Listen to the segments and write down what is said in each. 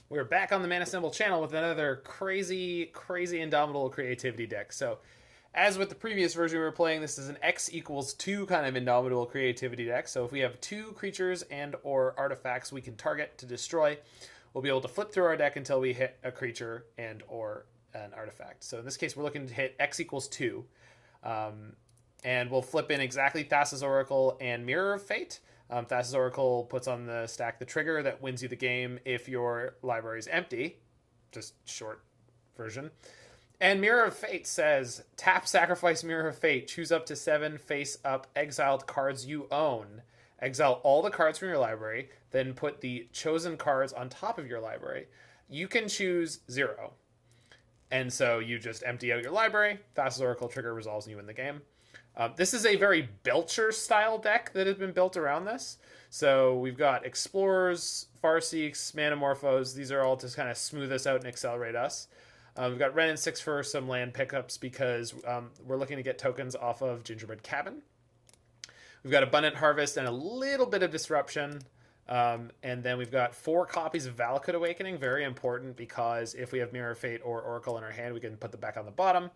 We're back on the Mana Symbol channel with another crazy Indomitable Creativity deck. So, as with the previous version we were playing, this is an X equals 2 kind of Indomitable Creativity deck. So if we have 2 creatures and or artifacts we can target to destroy, we'll be able to flip through our deck until we hit a creature and or an artifact. So in this case, we're looking to hit X equals 2. And we'll flip in exactly Thassa's Oracle and Mirror of Fate. Thassa's Oracle puts on the stack the trigger that wins you the game if your library is empty. Just short version. And Mirror of Fate says, tap, sacrifice Mirror of Fate. Choose up to 7 face-up exiled cards you own. Exile all the cards from your library. Then put the chosen cards on top of your library. You can choose 0. And so you just empty out your library. Thassa's Oracle trigger resolves and you win the game. This is a very Belcher-style deck that has been built around this. So we've got Explorers, Farseeks, Manamorphose. These are all to kind of smooth us out and accelerate us. We've got Wrenn and Six for some land pickups because we're looking to get tokens off of Gingerbread Cabin. We've got Abundant Harvest and a little bit of Disruption. And then we've got 4 copies of Valakut Awakening. Very important because if we have Mirror of Fate or Oracle in our hand, we can put them back on the bottom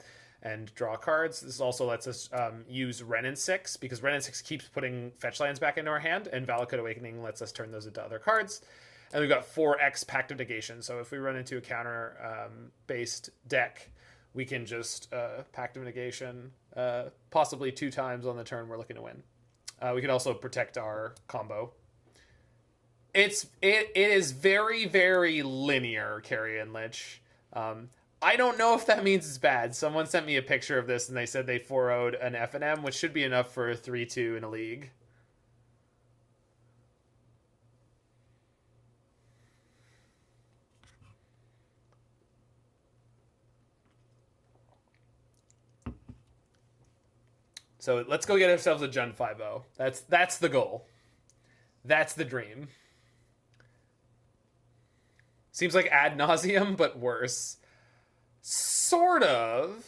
and draw cards. This also lets us use Wrenn and Six because Wrenn and Six keeps putting fetch lands back into our hand, and Valakut Awakening lets us turn those into other cards. And we've got 4x Pact of Negation. So if we run into a counter-based deck, we can just Pact of Negation possibly 2 times on the turn we're looking to win. We can also protect our combo. It is very, very linear, Carrion Lich. I don't know if that means it's bad. Someone sent me a picture of this and they said they 4-0'd an F&M, which should be enough for a 3-2 in a league. So let's go get ourselves a Jund 5-0. That's the goal. That's the dream. Seems like Ad Nauseam, but worse. Sort of,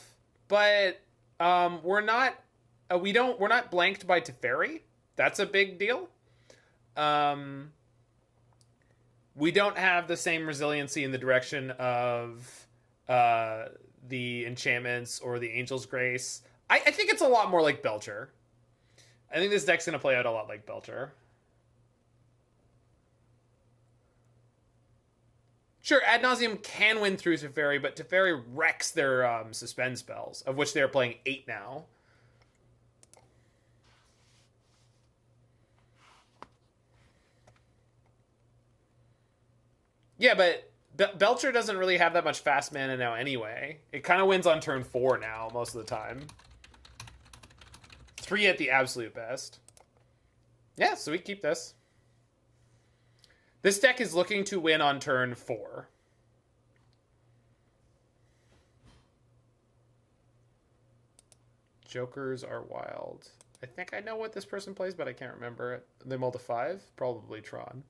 but we're not blanked by Teferi. That's a big deal. We don't have the same resiliency in the direction of the enchantments or the Angel's Grace. I think it's a lot more like Belcher. I think this deck's going to play out a lot like Belcher. Sure, Ad Nauseam can win through Teferi, but Teferi wrecks their suspend spells, of which they're playing 8 now. Yeah, but Belcher doesn't really have that much fast mana now anyway. It kind of wins on turn 4 now, most of the time. 3 at the absolute best. Yeah, so we keep this. This deck is looking to win on turn 4. Jokers are wild. I think I know what this person plays, but I can't remember it. They mull to 5? Probably Tron.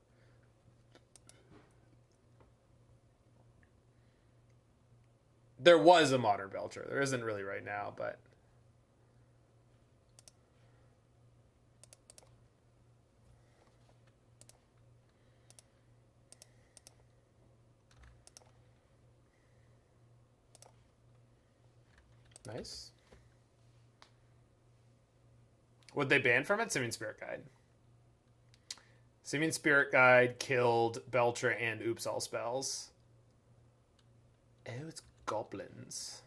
There was a Modern Belcher. There isn't really right now, but... Nice. What'd they ban from it? Simian Spirit Guide. Simian Spirit Guide killed Belcher and Oops All Spells. Oh, it's goblins.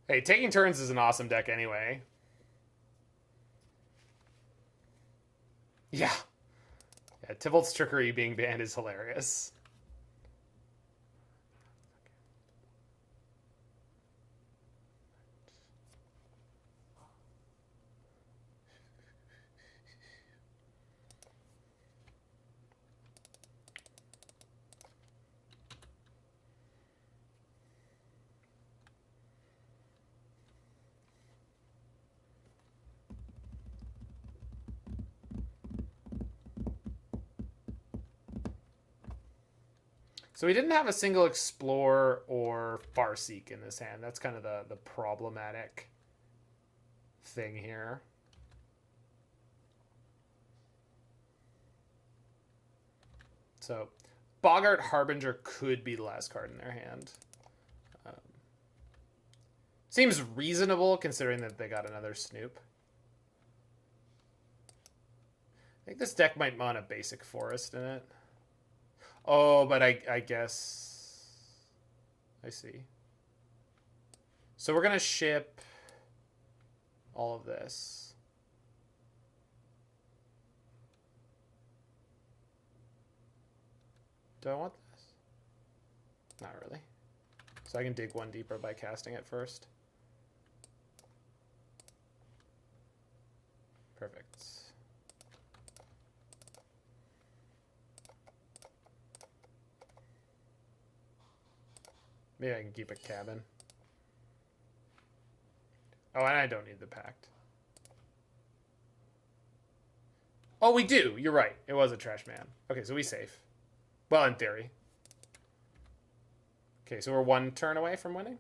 Hey, taking turns is an awesome deck anyway. Yeah. Yeah, Tybalt's Trickery being banned is hilarious. So we didn't have a single Explore or Farseek in this hand. That's kind of the problematic thing here. So Boggart Harbinger could be the last card in their hand. Seems reasonable considering that they got another Snoop. I think this deck might want a basic forest in it. Oh, but I guess... I see. So we're going to ship all of this. Do I want this? Not really. So I can dig one deeper by casting it first. Perfect. Maybe I can keep a cabin. Oh, and I don't need the Pact. Oh, we do. You're right. It was a trash man. Okay, so we safe. Well, in theory. Okay, so we're one turn away from winning.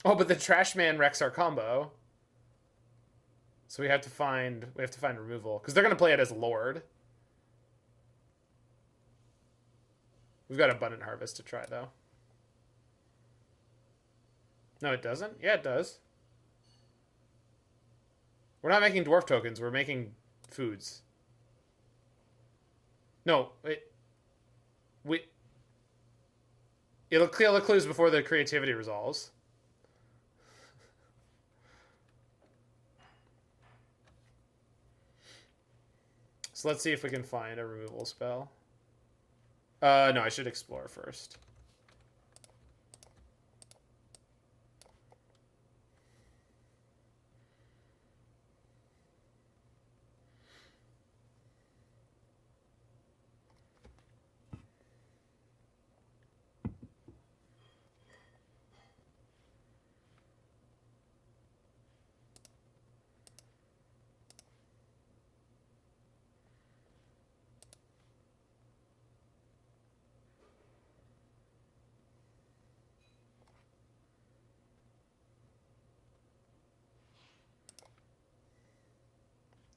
Oh, but the trash man wrecks our combo. So we have to find removal because they're gonna play it as Lord. We've got Abundant Harvest to try though. No, it doesn't. Yeah, it does. We're not making dwarf tokens. We're making foods. No, it'll kill the clues before the creativity resolves. So let's see if we can find a removal spell. No, I should explore first.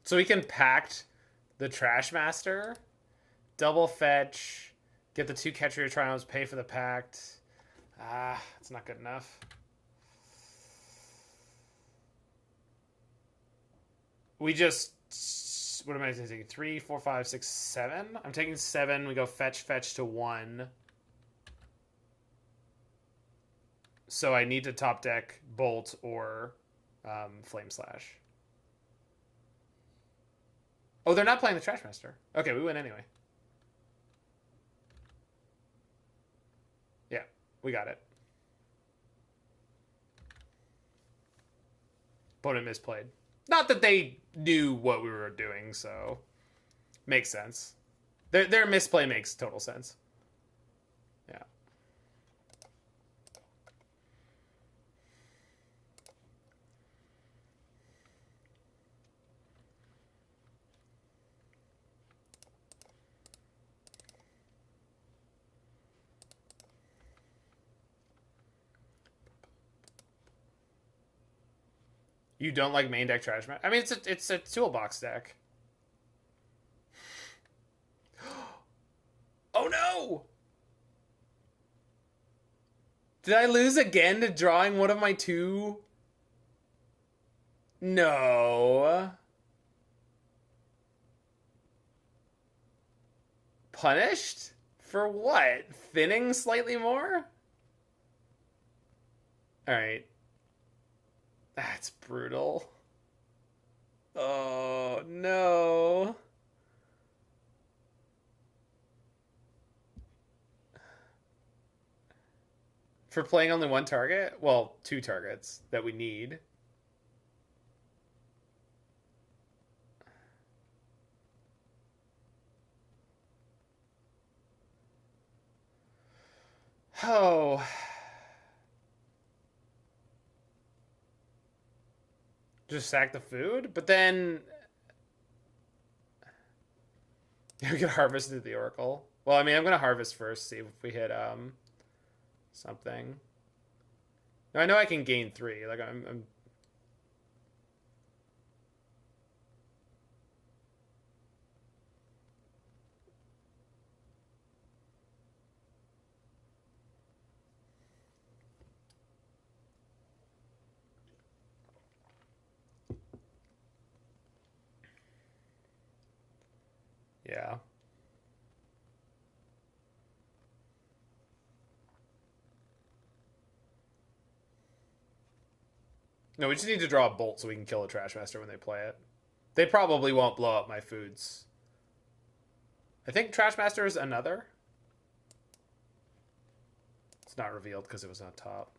So we can Pact the Trash Master, double fetch, get the 2 Ketria Triomes, pay for the Pact. Ah, it's not good enough. We just... What am I taking? 3, 4, 5, 6, 7? I'm taking 7. We go fetch to 1. So I need to top deck Bolt or Flame Slash. Oh, they're not playing the Trash Master. Okay, we win anyway. Yeah, we got it. Opponent misplayed. Not that they knew what we were doing, so makes sense. Their misplay makes total sense. Yeah. You don't like main deck Trash Man? I mean, it's a toolbox deck. Oh no! Did I lose again to drawing one of my 2? No. Punished? For what? Thinning slightly more? Alright. That's brutal. Oh, no. For playing only 1 target? Well, 2 targets that we need. Oh. Just sack the food, but then we could harvest through the Oracle. Well, I mean, I'm gonna harvest first, see if we hit something. No, I know I can gain 3. Like I'm yeah. No, we just need to draw a bolt so we can kill a Trashmaster when they play it. They probably won't blow up my foods. I think Trashmaster is another. It's not revealed because it was on top.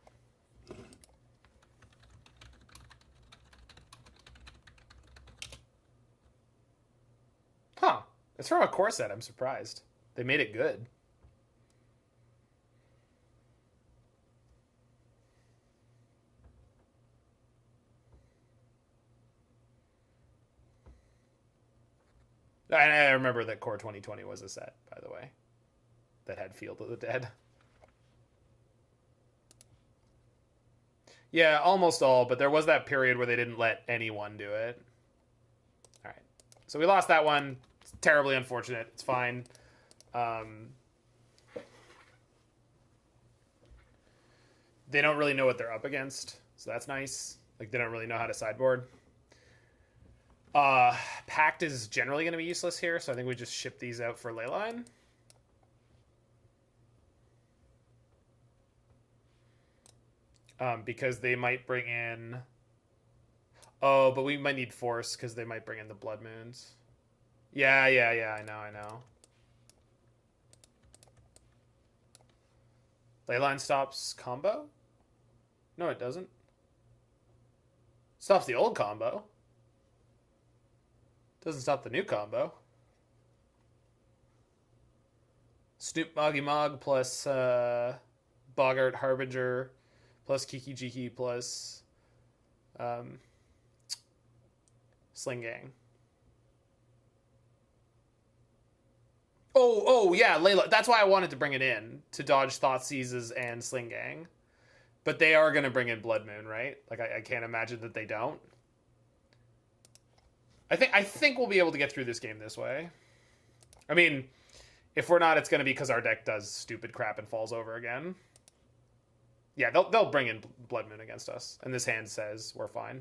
Huh. It's from a core set. I'm surprised. They made it good. I remember that Core 2020 was a set, by the way, that had Field of the Dead. Yeah, almost all, but there was that period where they didn't let anyone do it. All right. So we lost that one. It's terribly unfortunate. It's fine. They don't really know what they're up against, so that's nice. Like, they don't really know how to sideboard. Pact is generally going to be useless here, so I think we just ship these out for Leyline. Because they might bring in... Oh, but we might need Force because they might bring in the Blood Moons. Yeah, I know. Leyline stops combo? No, it doesn't. Stops the old combo. Doesn't stop the new combo. Snoop Moggy Mog plus Boggart Harbinger plus Kiki Jiki plus Sling Gang. Oh, yeah, Layla. That's why I wanted to bring it in, to dodge Thoughtseizes and Sling Gang. But they are going to bring in Blood Moon, right? Like, I can't imagine that they don't. I think we'll be able to get through this game this way. I mean, if we're not, it's going to be because our deck does stupid crap and falls over again. Yeah, they'll bring in Blood Moon against us. And this hand says we're fine.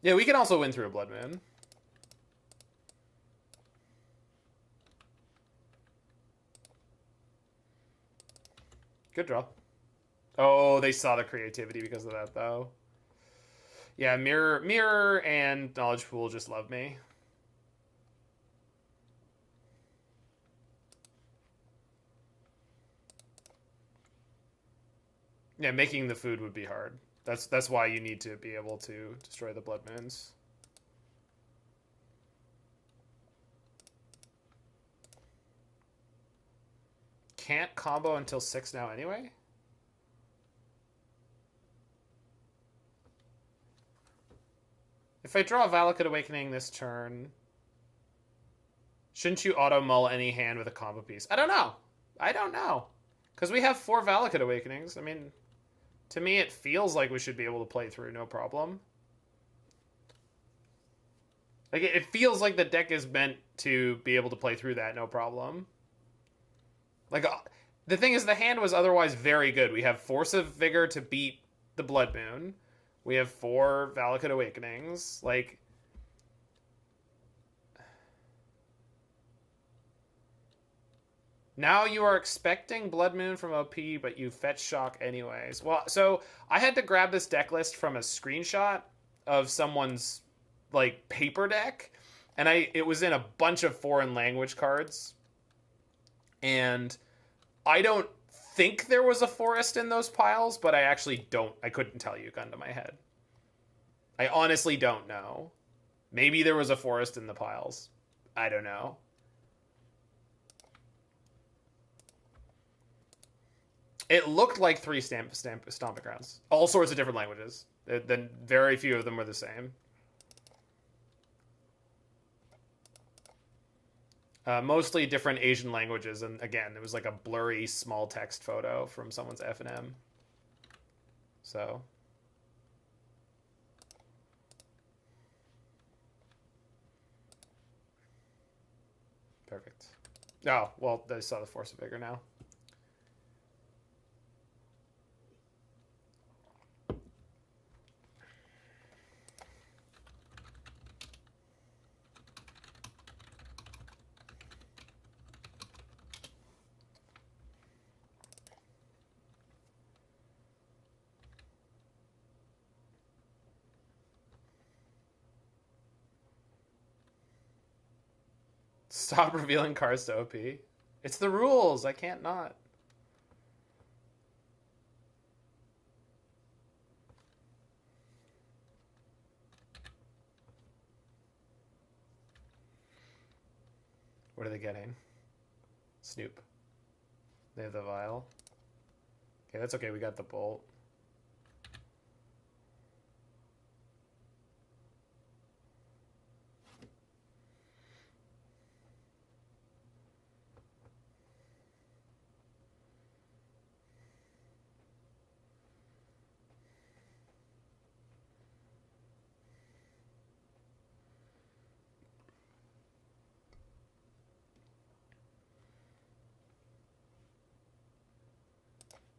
Yeah, we can also win through a Blood Moon. Good draw. Oh, they saw the creativity because of that, though. Yeah, Mirror and Knowledge Pool just love me. Yeah, making the food would be hard. That's why you need to be able to destroy the Blood Moons. Can't combo until 6 now anyway? If I draw Valakut Awakening this turn, shouldn't you auto-mull any hand with a combo piece? I don't know. Because we have 4 Valakut Awakenings. I mean, to me it feels like we should be able to play through no problem. Like, it feels like the deck is meant to be able to play through that no problem. Like, the thing is, the hand was otherwise very good. We have Force of Vigor to beat the Blood Moon. We have 4 Valakut Awakenings. Like, now you are expecting Blood Moon from OP, but you fetch Shock anyways. Well, so I had to grab this deck list from a screenshot of someone's, like, paper deck, and it was in a bunch of foreign language cards. And I don't think there was a forest in those piles, but I actually I couldn't tell you, gun to my head. I honestly don't know. Maybe there was a forest in the piles. I don't know. It looked like 3 Stomping Grounds. All sorts of different languages. Then very few of them were the same. Mostly different Asian languages, and again, it was like a blurry small text photo from someone's F&M. So... Perfect. Oh, well, I saw the Force of Vigor now. Stop revealing cards to OP. It's the rules. I can't not. What are they getting? Snoop. They have the vial. Okay, that's okay. We got the bolt.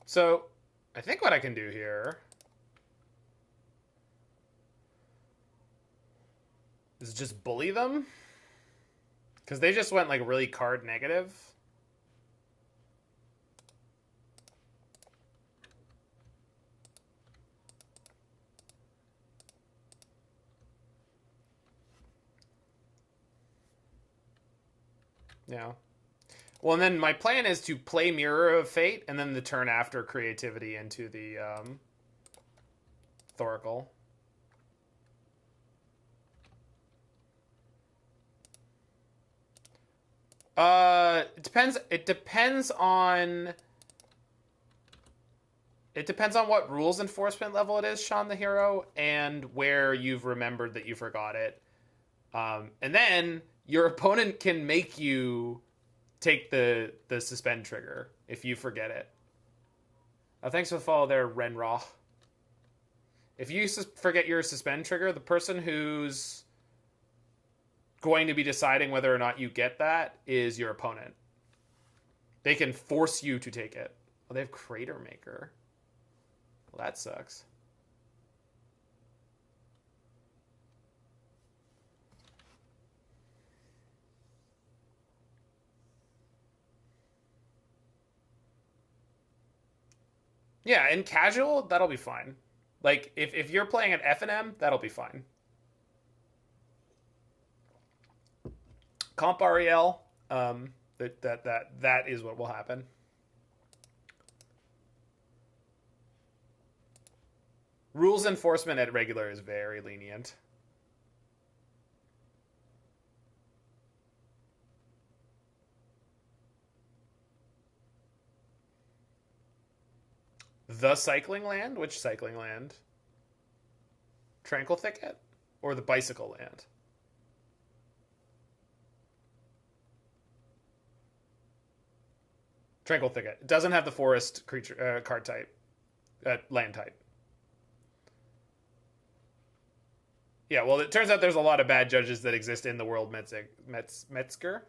So, I think what I can do here is just bully them. Because they just went, like, really card negative. Yeah. Well, and then my plan is to play Mirror of Fate, and then the turn after Creativity into the Thoracle. It depends. It depends on what rules enforcement level it is, Sean the Hero, and where you've remembered that you forgot it. And then your opponent can make you take the suspend trigger if you forget it. Thanks for the follow there, Renraw. If you forget your suspend trigger, the person who's going to be deciding whether or not you get that is your opponent. They can force you to take it. Oh, they have Crater Maker. Well, that sucks. Yeah, in casual, that'll be fine. Like, if you're playing at F&M, that'll be fine. Comp REL, that is what will happen. Rules enforcement at regular is very lenient. The cycling land? Which cycling land? Tranquil Thicket? Or the bicycle land? Tranquil Thicket. It doesn't have the forest creature card type. Land type. Yeah, well, it turns out there's a lot of bad judges that exist in the world Metzger.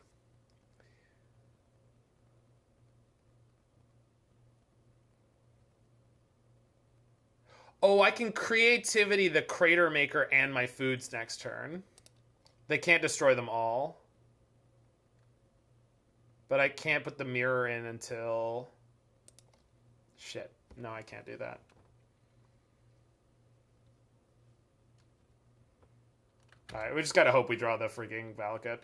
Oh, I can Creativity the Crater Maker and my foods next turn. They can't destroy them all. But I can't put the mirror in until... Shit. No, I can't do that. Alright, we just gotta hope we draw the freaking Valakut.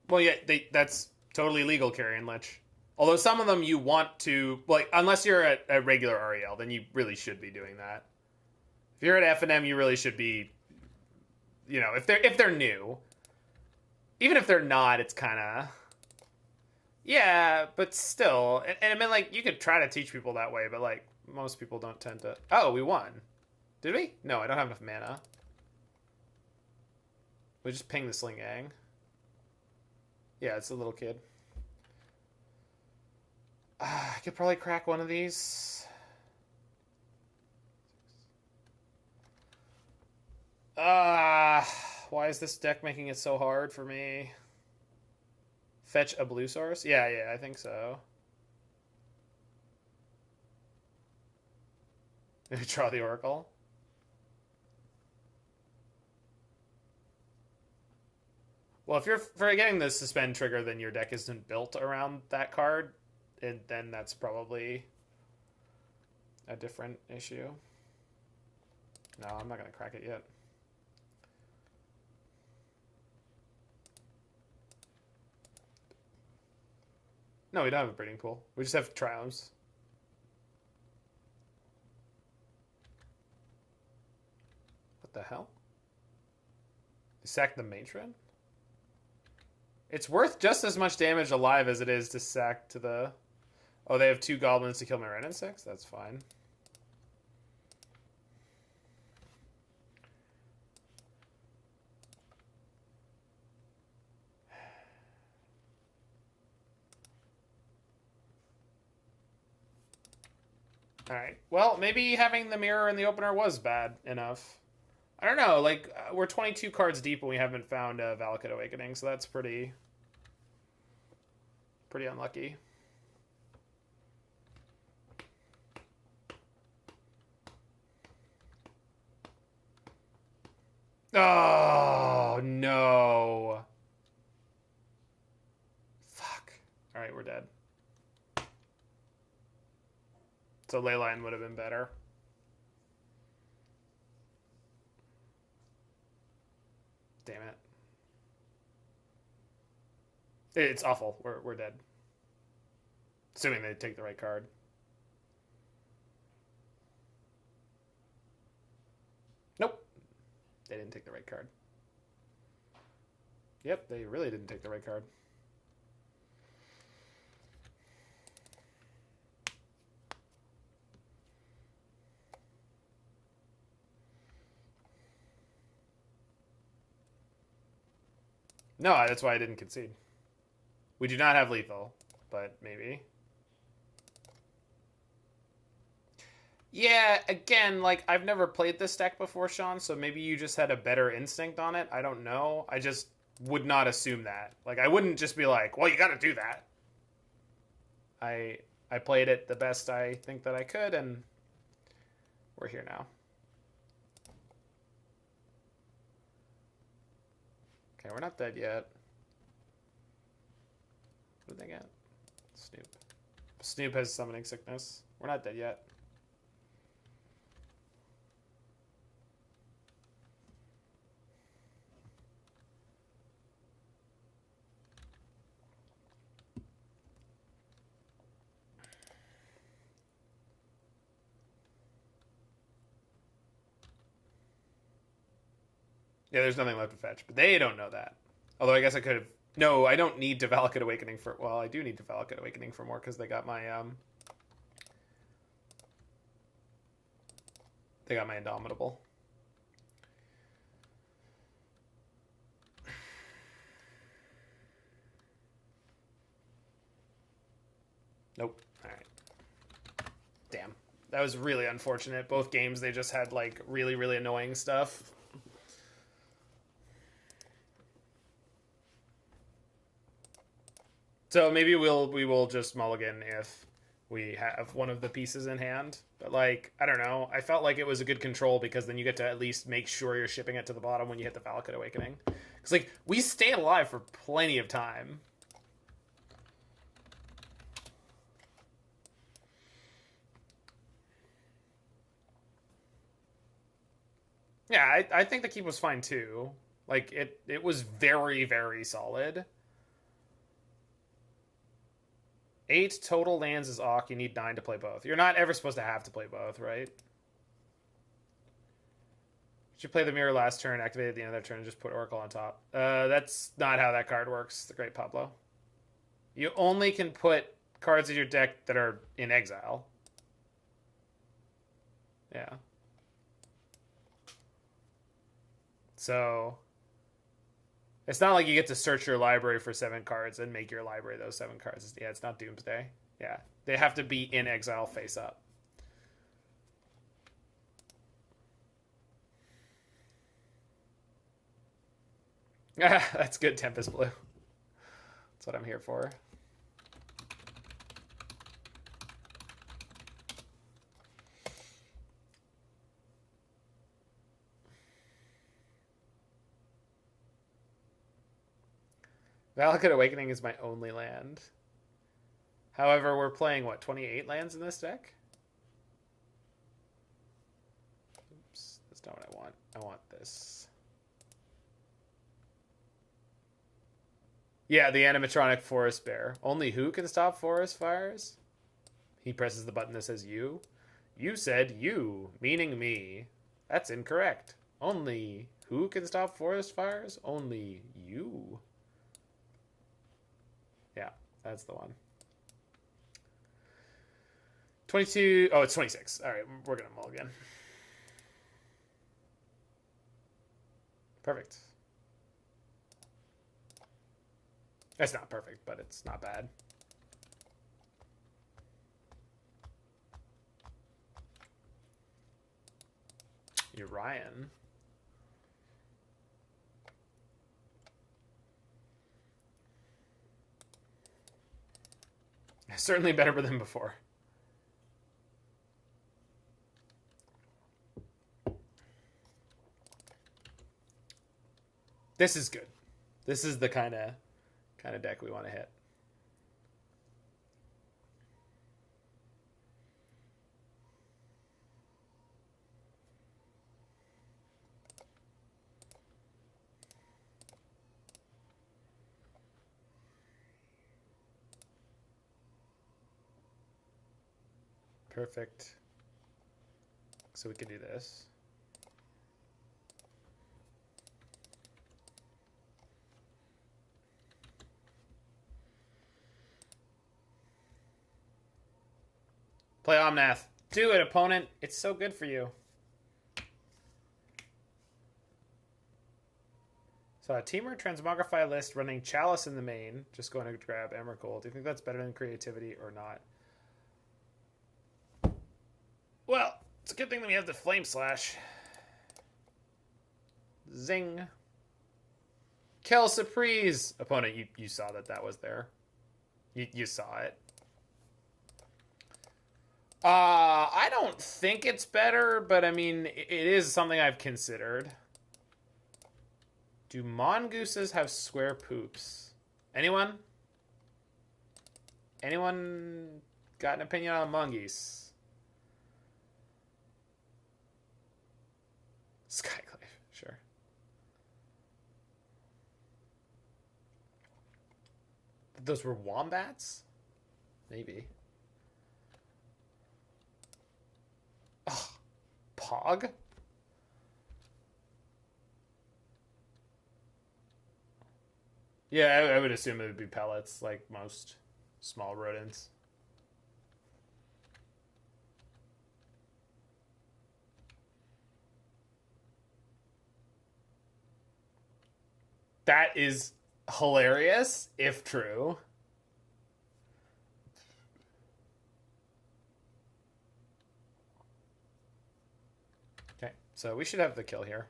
Well, yeah, that's totally legal, Carrion Lich. Although some of them you want to, like, unless you're at a regular REL, then you really should be doing that. If you're at F&M, you really should be, if they're new. Even if they're not, it's kind of, yeah, but still. And I mean, like, you could try to teach people that way, but, like, most people don't tend to. Oh, we won. Did we? No, I don't have enough mana. We just ping the Sling Gang. Yeah, it's a little kid. I could probably crack one of these. Why is this deck making it so hard for me? Fetch a blue source? Yeah, I think so. Maybe draw the Oracle. Well, if you're forgetting the suspend trigger, then your deck isn't built around that card, and then that's probably a different issue. No, I'm not going to crack it yet. No, we don't have a breeding pool. We just have Triomes. What the hell? They sacked the matron? It's worth just as much damage alive as it is to sack to the... Oh, they have 2 goblins to kill my Wrenn and Six? That's fine. Alright. Well, maybe having the mirror in the opener was bad enough. I don't know. Like, we're 22 cards deep and we haven't found a Valakut Awakening, so that's pretty unlucky. Oh, no. Fuck. Alright, we're dead. So Leyline would have been better. Damn it. It's awful. We're dead. Assuming they take the right card. Nope. They didn't take the right card. Yep, they really didn't take the right card. No, that's why I didn't concede. We do not have lethal, but maybe. Yeah, again, like, I've never played this deck before, Sean, so maybe you just had a better instinct on it. I don't know. I just would not assume that. Like, I wouldn't just be like, well, you gotta do that. I played it the best I think that I could, and we're here now. Okay, we're not dead yet. What did they get? Snoop. Snoop has summoning sickness. We're not dead yet. Yeah, there's nothing left to fetch, but they don't know that. Although I guess I could have... No, I don't need to Valakut Awakening for... Well, I do need to Valakut Awakening for more because they got my... They got my Indomitable. Nope. Alright. Damn. That was really unfortunate. Both games, they just had, like, really, really annoying stuff. So maybe we will just mulligan if we have one of the pieces in hand. But, like, I don't know. I felt like it was a good control because then you get to at least make sure you're shipping it to the bottom when you hit the Valakut Awakening. Because, like, we stayed alive for plenty of time. Yeah, I think the keep was fine, too. Like, it was very, very solid. 8 total lands is Awk. You need 9 to play both. You're not ever supposed to have to play both, right? Should play the mirror last turn, activate at the end of their turn, and just put Oracle on top. That's not how that card works, the Great Pablo. You only can put cards in your deck that are in exile. Yeah. So it's not like you get to search your library for 7 cards and make your library those 7 cards. Yeah, it's not Doomsday. Yeah. They have to be in exile face up. That's good, Tempest Blue. That's what I'm here for. Valakut Awakening is my only land. However, we're playing, what, 28 lands in this deck? Oops, that's not what I want. I want this. Yeah, the animatronic forest bear. Only who can stop forest fires? He presses the button that says you. You said you, meaning me. That's incorrect. Only who can stop forest fires? Only you. Yeah, that's the one. 22. Oh, it's 26. All right, we're going to mulligan. Perfect. It's not perfect, but it's not bad. Urian. Certainly better than before. This is good. This is the kind of deck we want to hit. Perfect. So we can do this. Play Omnath. Do it, opponent. It's so good for you. So a Temur Transmogrify list running Chalice in the main. Just going to grab Emrakul. Do you think that's better than Creativity or not? Well, it's a good thing that we have the Flame Slash. Zing. Kel Surprise. Opponent, you saw that was there. You saw it. I don't think it's better, but I mean, it is something I've considered. Do mongooses have square poops? Anyone? Anyone got an opinion on mongoose? Skyclave, sure. Those were wombats? Maybe. Ugh. Pog? Yeah, I would assume it would be pellets, like most small rodents. That is hilarious, if true. Okay, so we should have the kill here.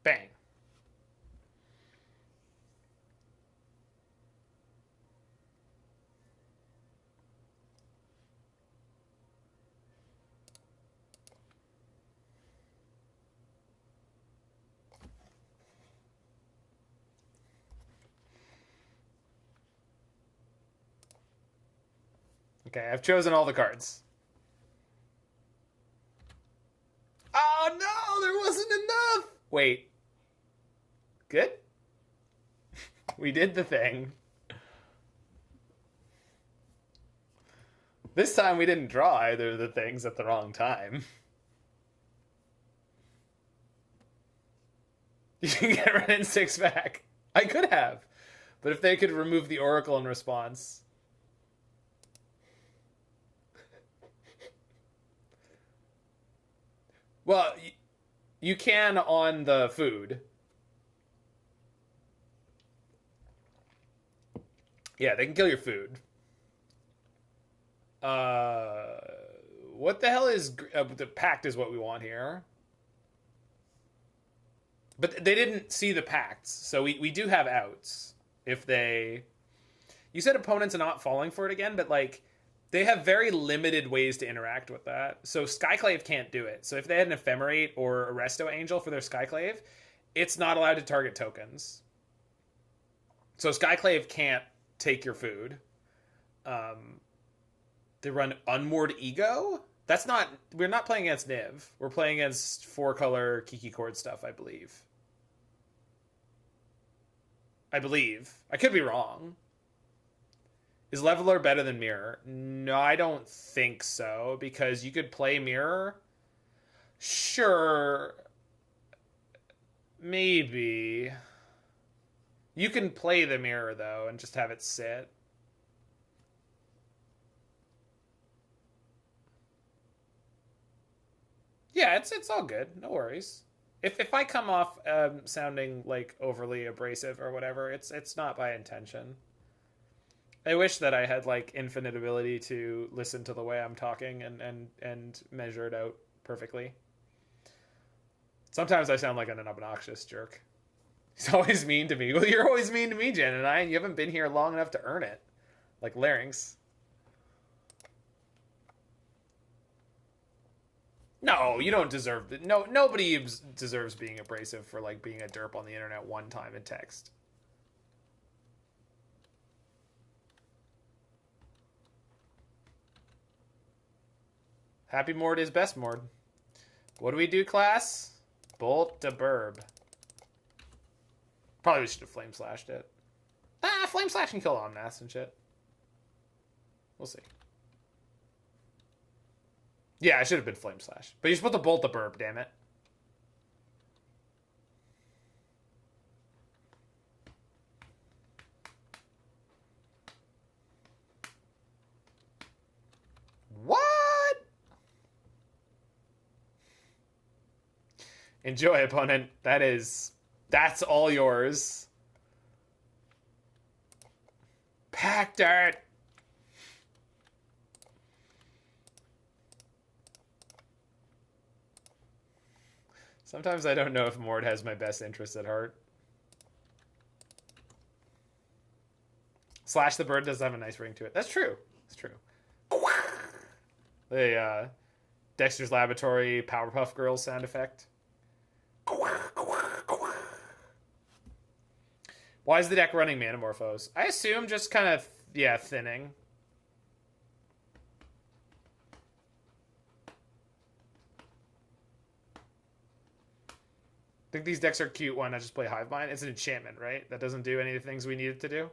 Bang. Okay, I've chosen all the cards. Oh no, there wasn't enough! Wait. Good? We did the thing. This time we didn't draw either of the things at the wrong time. You can get Wrenn and Six back. I could have. But if they could remove the Oracle in response. Well, you can on the food. Yeah, they can kill your food. What the hell is... the Pact is what we want here. But they didn't see the Pacts, so we do have outs. If they... You said opponents are not falling for it again, but, like, they have very limited ways to interact with that. So Skyclave can't do it. So if they had an Ephemerate or a Resto Angel for their Skyclave, it's not allowed to target tokens. So Skyclave can't take your food. They run Unmoored Ego? That's not... We're not playing against Niv. We're playing against 4-color Kiki Chord stuff, I believe. I could be wrong. Is Leveler better than Mirror? No, I don't think so, because you could play Mirror. Sure. Maybe. You can play the Mirror, though, and just have it sit. Yeah, it's all good. No worries. If I come off sounding like overly abrasive or whatever, it's not by intention. I wish that I had like infinite ability to listen to the way I'm talking and measure it out perfectly. Sometimes I sound like an obnoxious jerk. He's always mean to me. Well, you're always mean to me, Jen, and you haven't been here long enough to earn it. Like Larynx. No, you don't deserve it. No, nobody deserves being abrasive for like being a derp on the internet one time in text. Happy Mord is best Mord. What do we do, class? Bolt to Burb. Probably should have Flame Slashed it. Flame Slash can kill Omnath and shit. We'll see. Yeah, I should have been Flame Slash. But you're supposed to Bolt the Burb, damn it. What? Enjoy, opponent. That's all yours. Packed Art. Sometimes I don't know if Mord has my best interests at heart. Slash the Bird does have a nice ring to it. That's true. It's true. The Dexter's Laboratory Powerpuff Girls sound effect. Why is the deck running Manamorphose? I assume just kind of, yeah, thinning. I think these decks are cute. Why not just play Hivemind? It's an enchantment, right? That doesn't do any of the things we need it to do.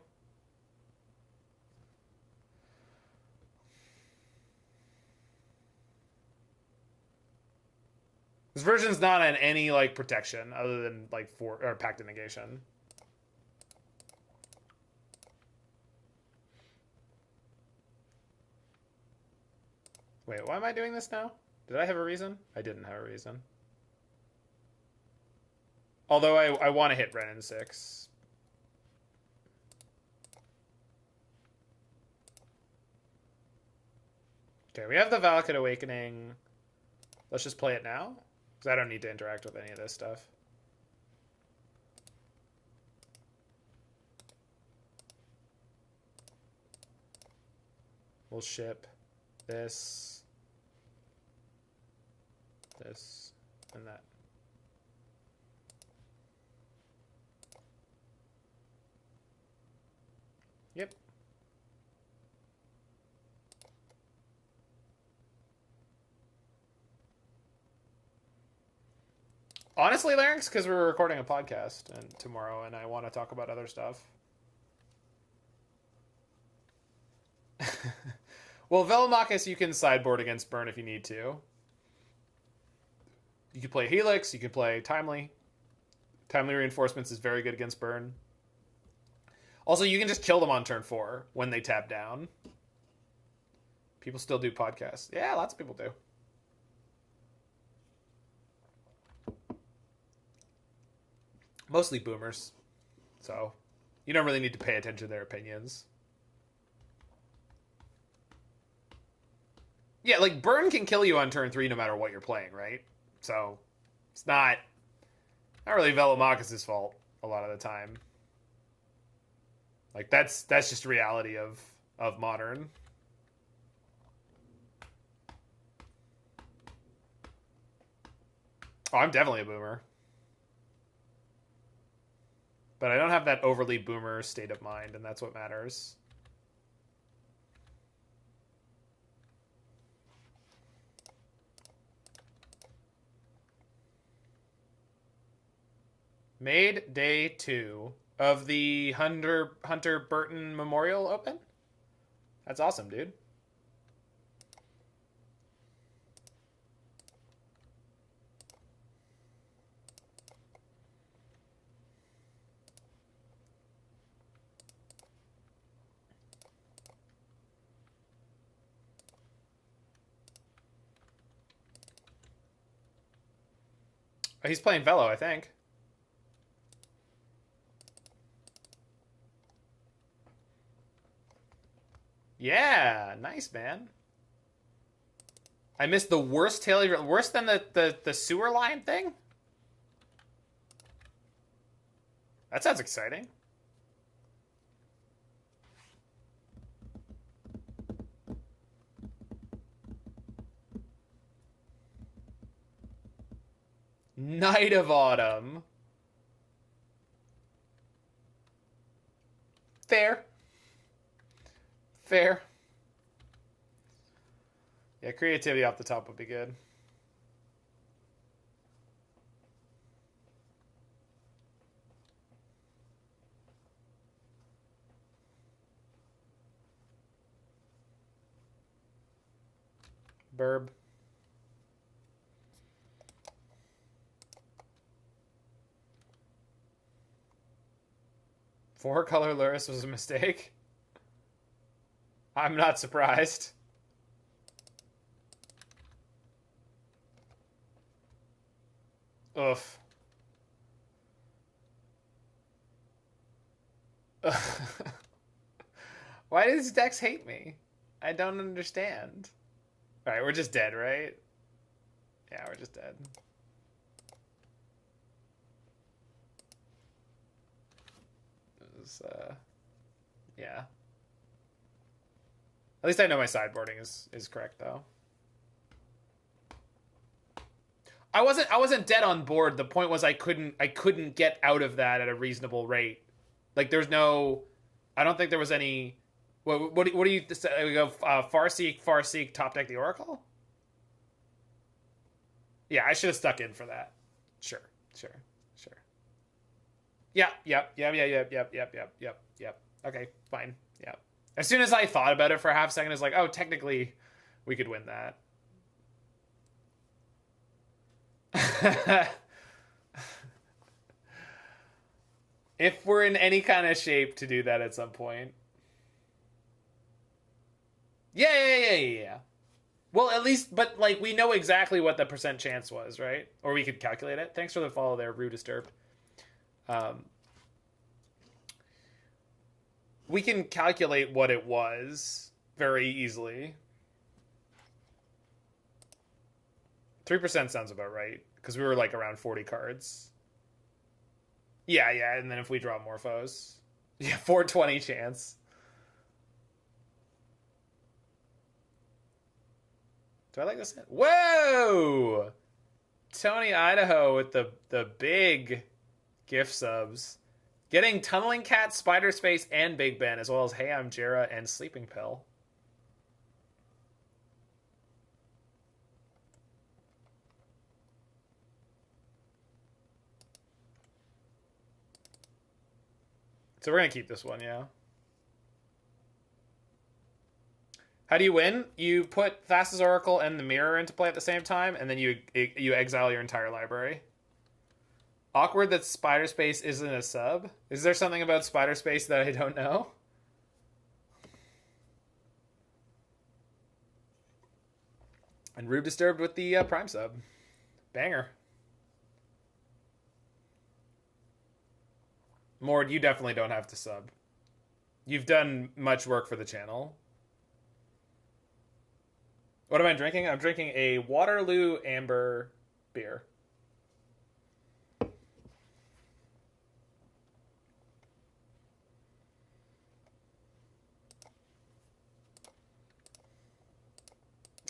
This version's not on any like protection other than like Pact of Negation. Wait, why am I doing this now? Did I have a reason? I didn't have a reason. Although I want to hit Wrenn and Six. Okay, we have the Valakut Awakening. Let's just play it now, because I don't need to interact with any of this stuff. We'll ship this, and that. Yep. Honestly, Larynx, because we're recording a podcast tomorrow, and I want to talk about other stuff. Well, Velomachus you can sideboard against Burn if you need to. You could play Helix, you could play Timely. Timely Reinforcements is very good against Burn. Also, you can just kill them on turn 4 when they tap down. People still do podcasts. Yeah, lots of people do. Mostly boomers. So, you don't really need to pay attention to their opinions. Yeah, like, Burn can kill you on turn 3 no matter what you're playing, right? So, it's not really Velomachus' fault a lot of the time. Like, that's just reality of Modern. Oh, I'm definitely a boomer. But I don't have that overly boomer state of mind, and that's what matters. Made day 2 of the Hunter Burton Memorial Open? That's awesome, dude. Oh, he's playing Velo, I think. Yeah, nice, man. I missed the worst tail, worse than the sewer line thing? That sounds exciting. Night of Autumn. Fair. Fair. Yeah, creativity off the top would be good. Burb. Four-color Luris was a mistake. I'm not surprised. Oof. Why do these decks hate me? I don't understand. Alright, we're just dead, right? Yeah, we're just dead. Yeah. At least I know my sideboarding is correct though. I wasn't dead on board. The point was I couldn't get out of that at a reasonable rate. Like there's no, I don't think there was any. What do you say? We go Farseek, top deck the Oracle. Yeah, I should have stuck in for that. Sure. Yep. Okay, fine. Yep. As soon as I thought about it for a half second, it's like, oh, technically, we could win that. If we're in any kind of shape to do that at some point. Yeah. Well, at least, but like, we know exactly what the percent chance was, right? Or we could calculate it. Thanks for the follow there, Rue Disturbed. We can calculate what it was very easily. 3% sounds about right, because we were like around 40 cards. Yeah, and then if we draw Morphos. Yeah, 420 chance. Do I like this? Whoa! Tony Idaho with the big gift subs. Getting Tunneling Cat, Spider Space, and Big Ben, as well as Hey, I'm Jera and Sleeping Pill. So we're going to keep this one, yeah. How do you win? You put Thassa's Oracle and the Mirror into play at the same time, and then you exile your entire library. Awkward that Spider Space isn't a sub. Is there something about Spider Space that I don't know? And Rube Disturbed with the Prime sub. Banger. Mord, you definitely don't have to sub. You've done much work for the channel. What am I drinking? I'm drinking a Waterloo Amber beer.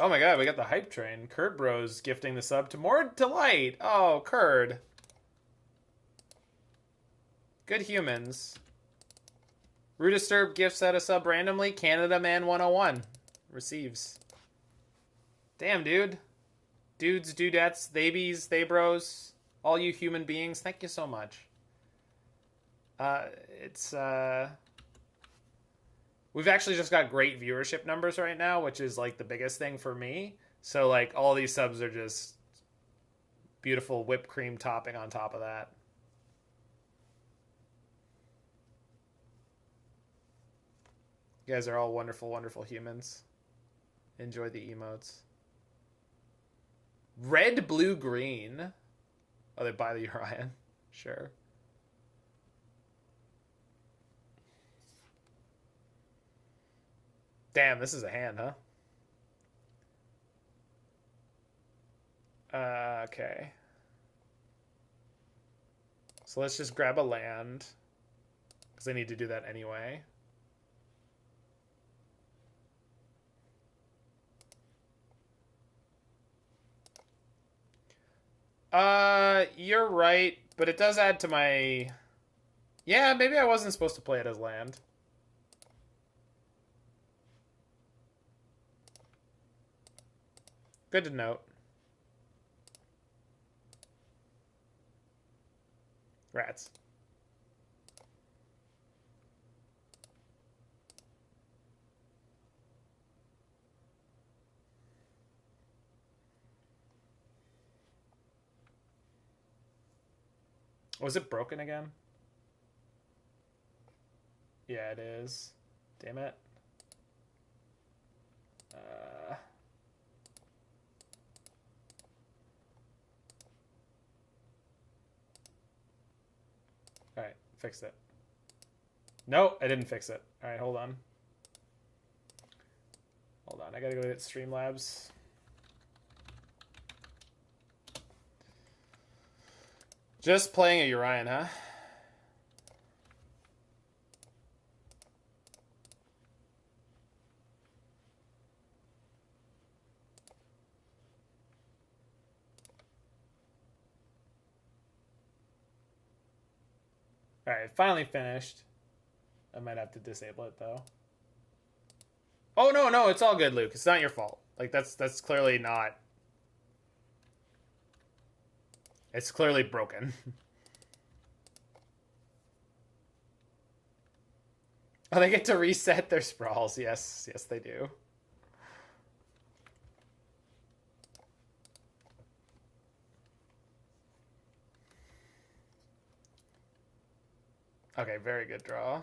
Oh my god, we got the hype train. Curd Bros gifting the sub to Mord Delight. Oh, Curd. Good humans. Rudisturb gifts out a sub randomly. Canada Man 101 receives. Damn, dude. Dudes, dudettes, theybies, they bros, all you human beings, thank you so much. We've actually just got great viewership numbers right now, which is like the biggest thing for me. So like all these subs are just beautiful whipped cream topping on top of that. You guys are all wonderful, wonderful humans. Enjoy the emotes. Red, blue, green. Oh, they buy the Orion. Sure. Damn, this is a hand, huh? Okay. So let's just grab a land. Because I need to do that anyway. You're right, but it does add to my... Yeah, maybe I wasn't supposed to play it as land. Good to note. Rats. Was it broken again? Yeah, it is. Damn it. Alright, fixed it. No, I didn't fix it. Alright, hold on. Hold on, I gotta go get Streamlabs. Just playing a Urian, huh? Alright, finally finished. I might have to disable it, though. Oh, no, it's all good, Luke. It's not your fault. Like, that's clearly not... It's clearly broken. Oh, they get to reset their sprawls. Yes, they do. Okay, very good draw.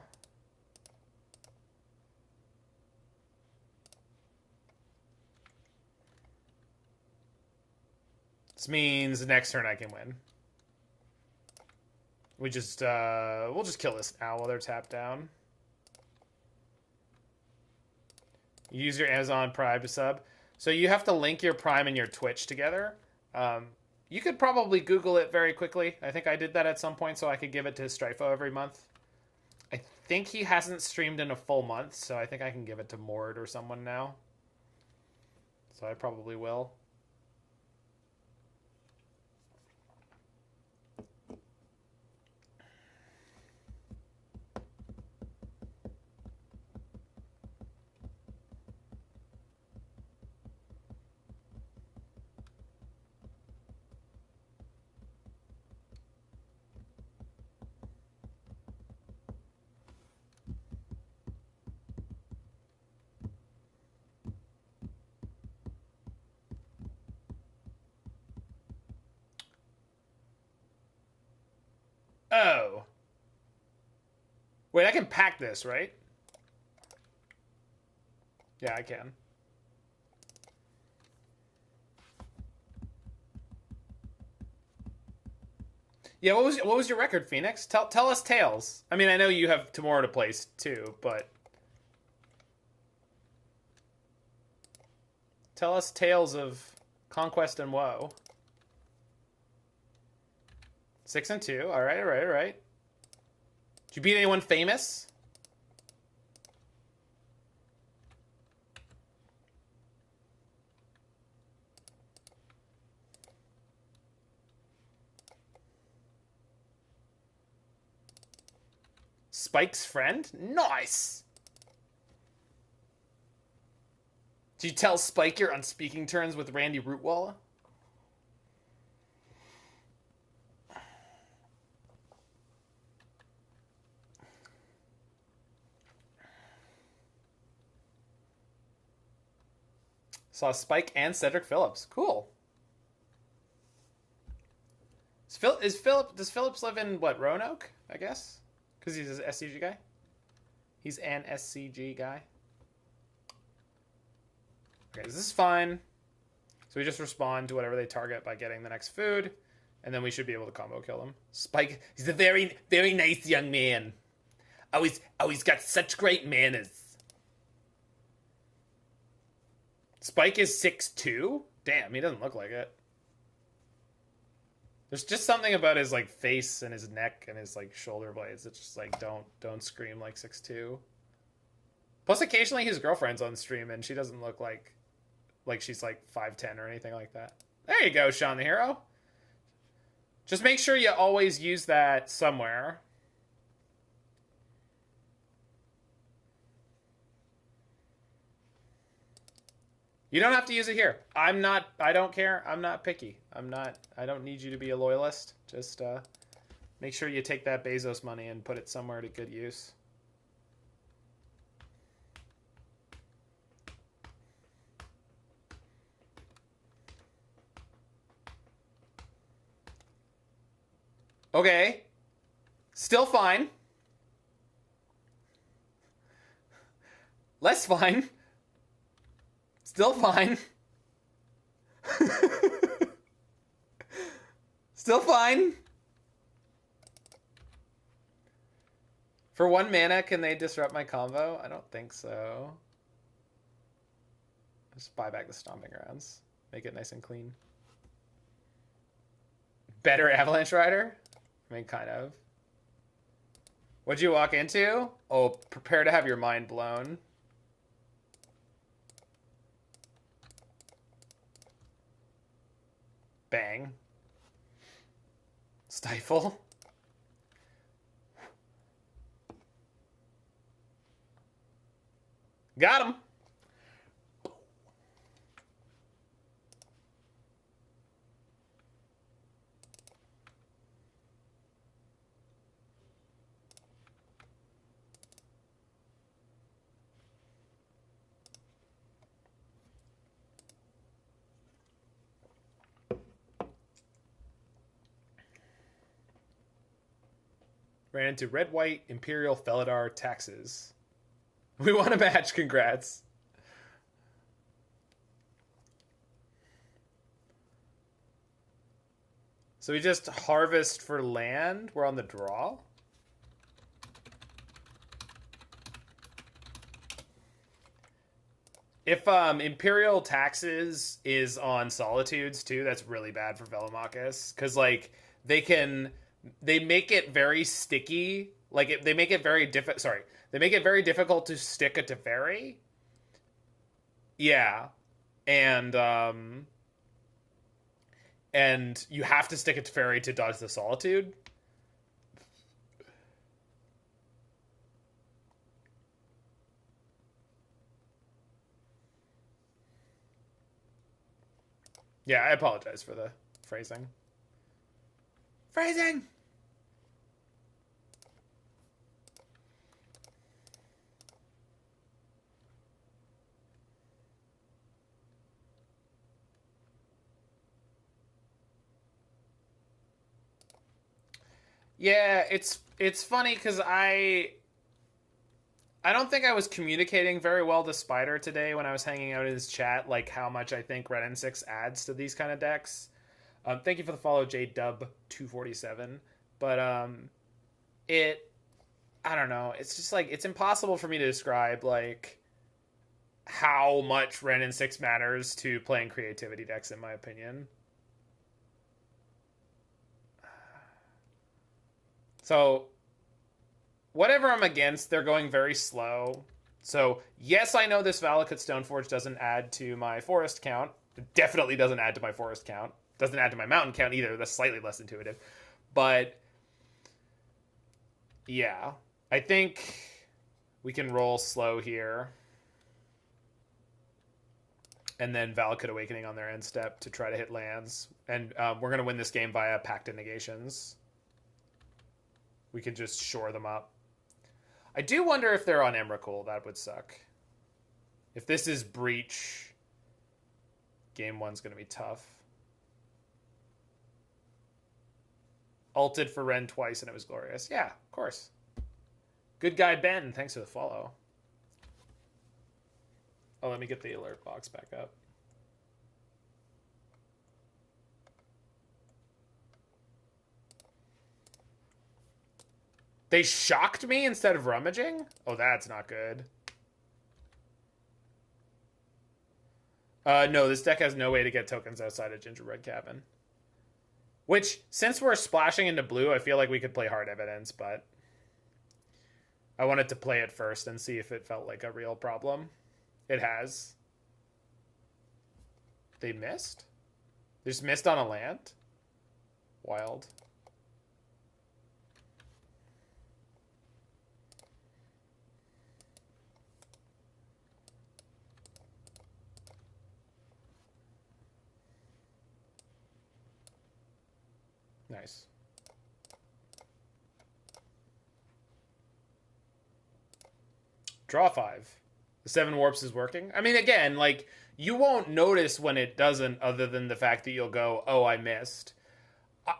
This means the next turn I can win. We'll just kill this now while they're tapped down. Use your Amazon Prime to sub. So you have to link your Prime and your Twitch together. You could probably Google it very quickly. I think I did that at some point so I could give it to Strifo every month. I think he hasn't streamed in a full month, so I think I can give it to Mord or someone now. So I probably will. Oh. Wait, I can pack this, right? Yeah, I can. Yeah, what was your record, Phoenix? Tell us tales. I mean, I know you have tomorrow to place too, but tell us tales of conquest and woe. 6 and 2. All right, all right, all right. Did you beat anyone famous? Spike's friend? Nice! Did you tell Spike you're on speaking terms with Randy Rootwalla? Saw Spike and Cedric Phillips. Cool. Does Phillips live in, what, Roanoke, I guess? Because he's an SCG guy? He's an SCG guy. Okay, this is fine. So we just respond to whatever they target by getting the next food, and then we should be able to combo kill them. Spike, he's a very, very nice young man. Always got such great manners. Spike is 6'2"? Damn, he doesn't look like it. There's just something about his like face and his neck and his like shoulder blades that just like don't scream like 6'2". Plus occasionally his girlfriend's on stream and she doesn't look like she's like 5'10" or anything like that. There you go, Sean the Hero. Just make sure you always use that somewhere. You don't have to use it here. I don't care. I'm not picky. I don't need you to be a loyalist. Just make sure you take that Bezos money and put it somewhere to good use. Okay. Still fine. Less fine. Still fine. Still fine. For 1 mana, can they disrupt my combo? I don't think so. Just buy back the Stomping Grounds. Make it nice and clean. Better Avalanche Rider? I mean, kind of. What'd you walk into? Oh, prepare to have your mind blown. Bang. Stifle. Got him. Ran into Red White Imperial Felidar Taxes. We won a match, congrats. So we just harvest for land. We're on the draw. If Imperial Taxes is on Solitudes too, that's really bad for Velomachus. Because like they make it very sticky. Like they make it very they make it very difficult to stick a Teferi. Yeah, and you have to stick a Teferi to dodge the Solitude. Yeah, I apologize for the phrasing. Phrasing! Yeah, it's funny because I don't think I was communicating very well to Spider today when I was hanging out in his chat, like how much I think Wrenn and Six adds to these kind of decks. Thank you for the follow, JDub247. But it, I don't know. It's just like it's impossible for me to describe like how much Wrenn and Six matters to playing creativity decks, in my opinion. So whatever I'm against, they're going very slow. So, yes, I know this Valakut Stoneforge doesn't add to my forest count. It definitely doesn't add to my forest count. Doesn't add to my mountain count either. That's slightly less intuitive. But, yeah. I think we can roll slow here. And then Valakut Awakening on their end step to try to hit lands. And we're going to win this game via Pact of Negations. We could just shore them up. I do wonder if they're on Emrakul. That would suck. If this is Breach, game one's going to be tough. Ulted for Wrenn twice and it was glorious. Yeah, of course. Good guy Ben, thanks for the follow. Oh, let me get the alert box back up. They shocked me instead of rummaging? Oh, that's not good. No, this deck has no way to get tokens outside of Gingerbread Cabin. Which, since we're splashing into blue, I feel like we could play Hard Evidence, but I wanted to play it first and see if it felt like a real problem. It has. They missed? They just missed on a land? Wild. Nice. Draw 5. The 7 warps is working. I mean, again, like, you won't notice when it doesn't other than the fact that you'll go, oh, I missed.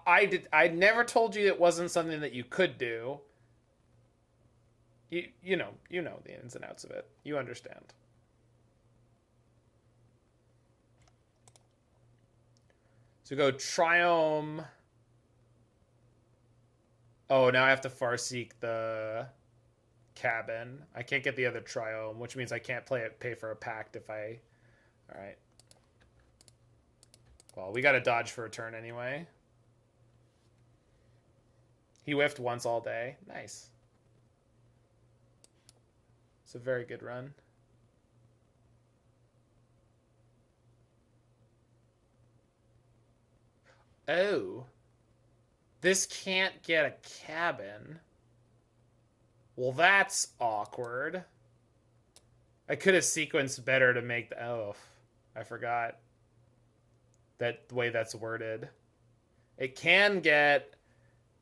I never told you it wasn't something that you could do. You know the ins and outs of it. You understand. So go Triome. Oh, now I have to Farseek the cabin. I can't get the other Triome, which means I can't pay for a pact if I... Alright. Well, we gotta dodge for a turn anyway. He whiffed once all day. Nice. It's a very good run. Oh. This can't get a cabin. Well, that's awkward. I could have sequenced better to make the... Oh, I forgot that the way that's worded. It can get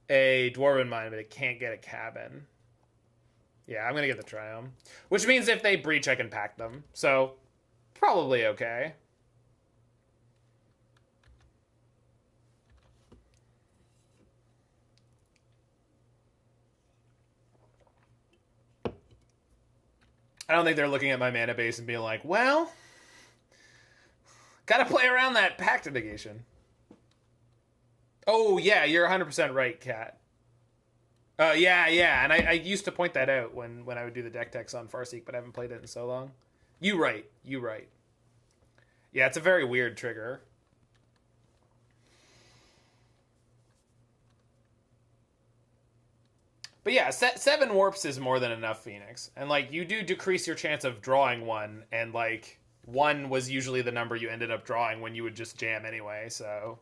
a Dwarven Mine, but it can't get a cabin. Yeah, I'm going to get the Triome. Which means if they breach, I can pack them. So, probably okay. I don't think they're looking at my mana base and being like, well, gotta play around that Pact of Negation. Oh, yeah, you're 100% right, Kat. Yeah, and I used to point that out when I would do the deck techs on Farseek, but I haven't played it in so long. You right. Yeah, it's a very weird trigger. But yeah, 7 warps is more than enough, Phoenix. And, like, you do decrease your chance of drawing one, and, like, 1 was usually the number you ended up drawing when you would just jam anyway, so...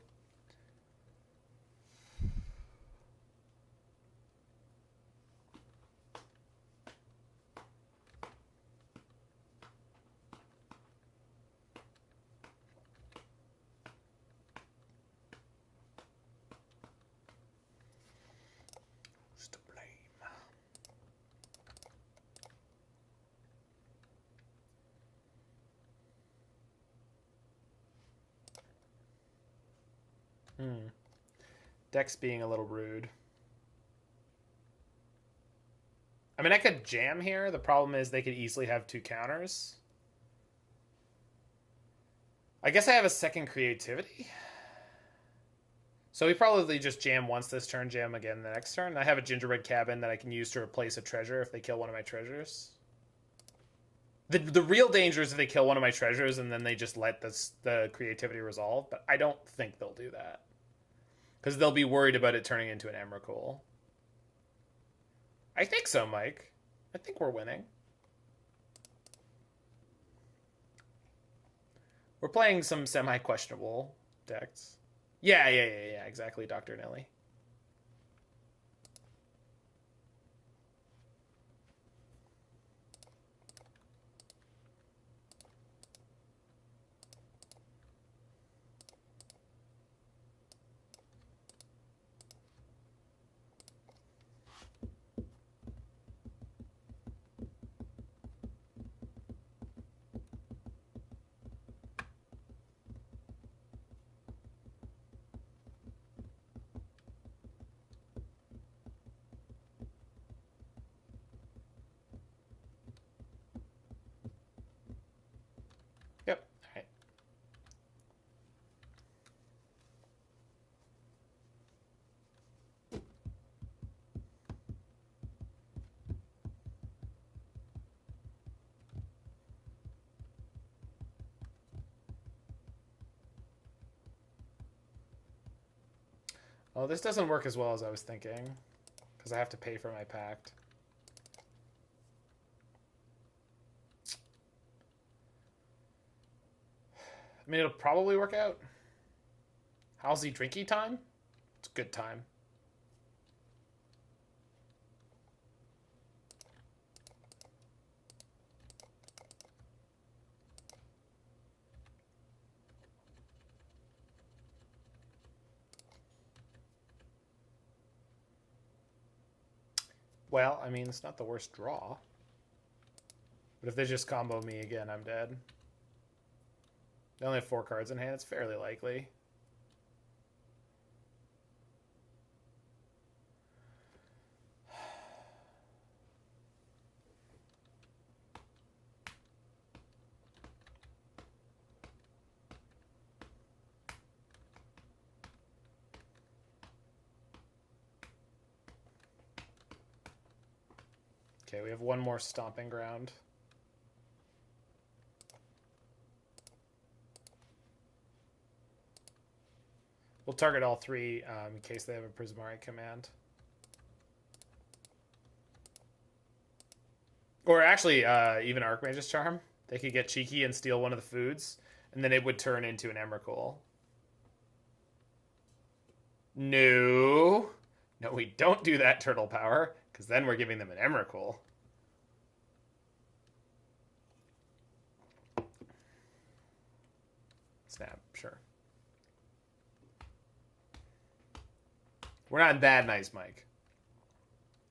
Dex being a little rude. I mean, I could jam here. The problem is they could easily have 2 counters. I guess I have a second creativity. So we probably just jam once this turn, jam again the next turn. I have a Gingerbread Cabin that I can use to replace a treasure if they kill one of my treasures. The real danger is if they kill one of my treasures and then they just let the creativity resolve. But I don't think they'll do that. Because they'll be worried about it turning into an Emrakul. I think so, Mike. I think we're winning. We're playing some semi-questionable decks. Yeah, exactly, Dr. Nelly. Yep, all right. Oh, this doesn't work as well as I was thinking. Because I have to pay for my pact. I mean, it'll probably work out. How's the drinky time? It's a good time. Well, I mean, it's not the worst draw. But if they just combo me again, I'm dead. They only have 4 cards in hand. It's fairly likely. Okay, we have one more Stomping Ground. We'll target all 3 in case they have a Prismari command. Or actually, even Archmage's Charm. They could get cheeky and steal one of the foods, and then it would turn into an Emrakul. No. No, we don't do that, Turtle Power, because then we're giving them an Emrakul. Snap, sure. We're not that nice, Mike.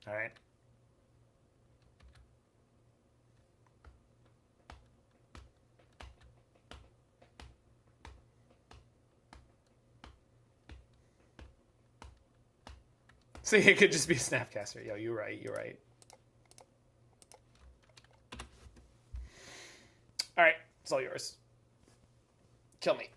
All right. See, it could just be a Snapcaster. Yo, you're right. You're right. All right. It's all yours. Kill me.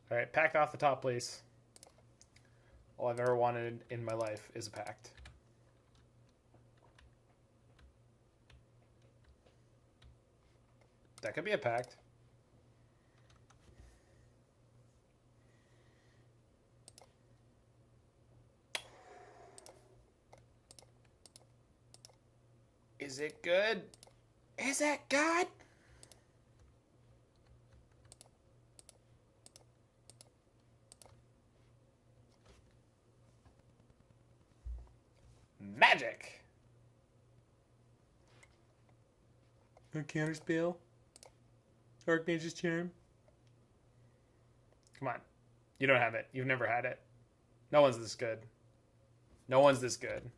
All right, pact off the top, please. All I've ever wanted in my life is a pact. That could be a pact. Is it good? Is it good? Magic. A counterspell. Archmage's Charm. Come on. You don't have it. You've never had it. No one's this good. No one's this good.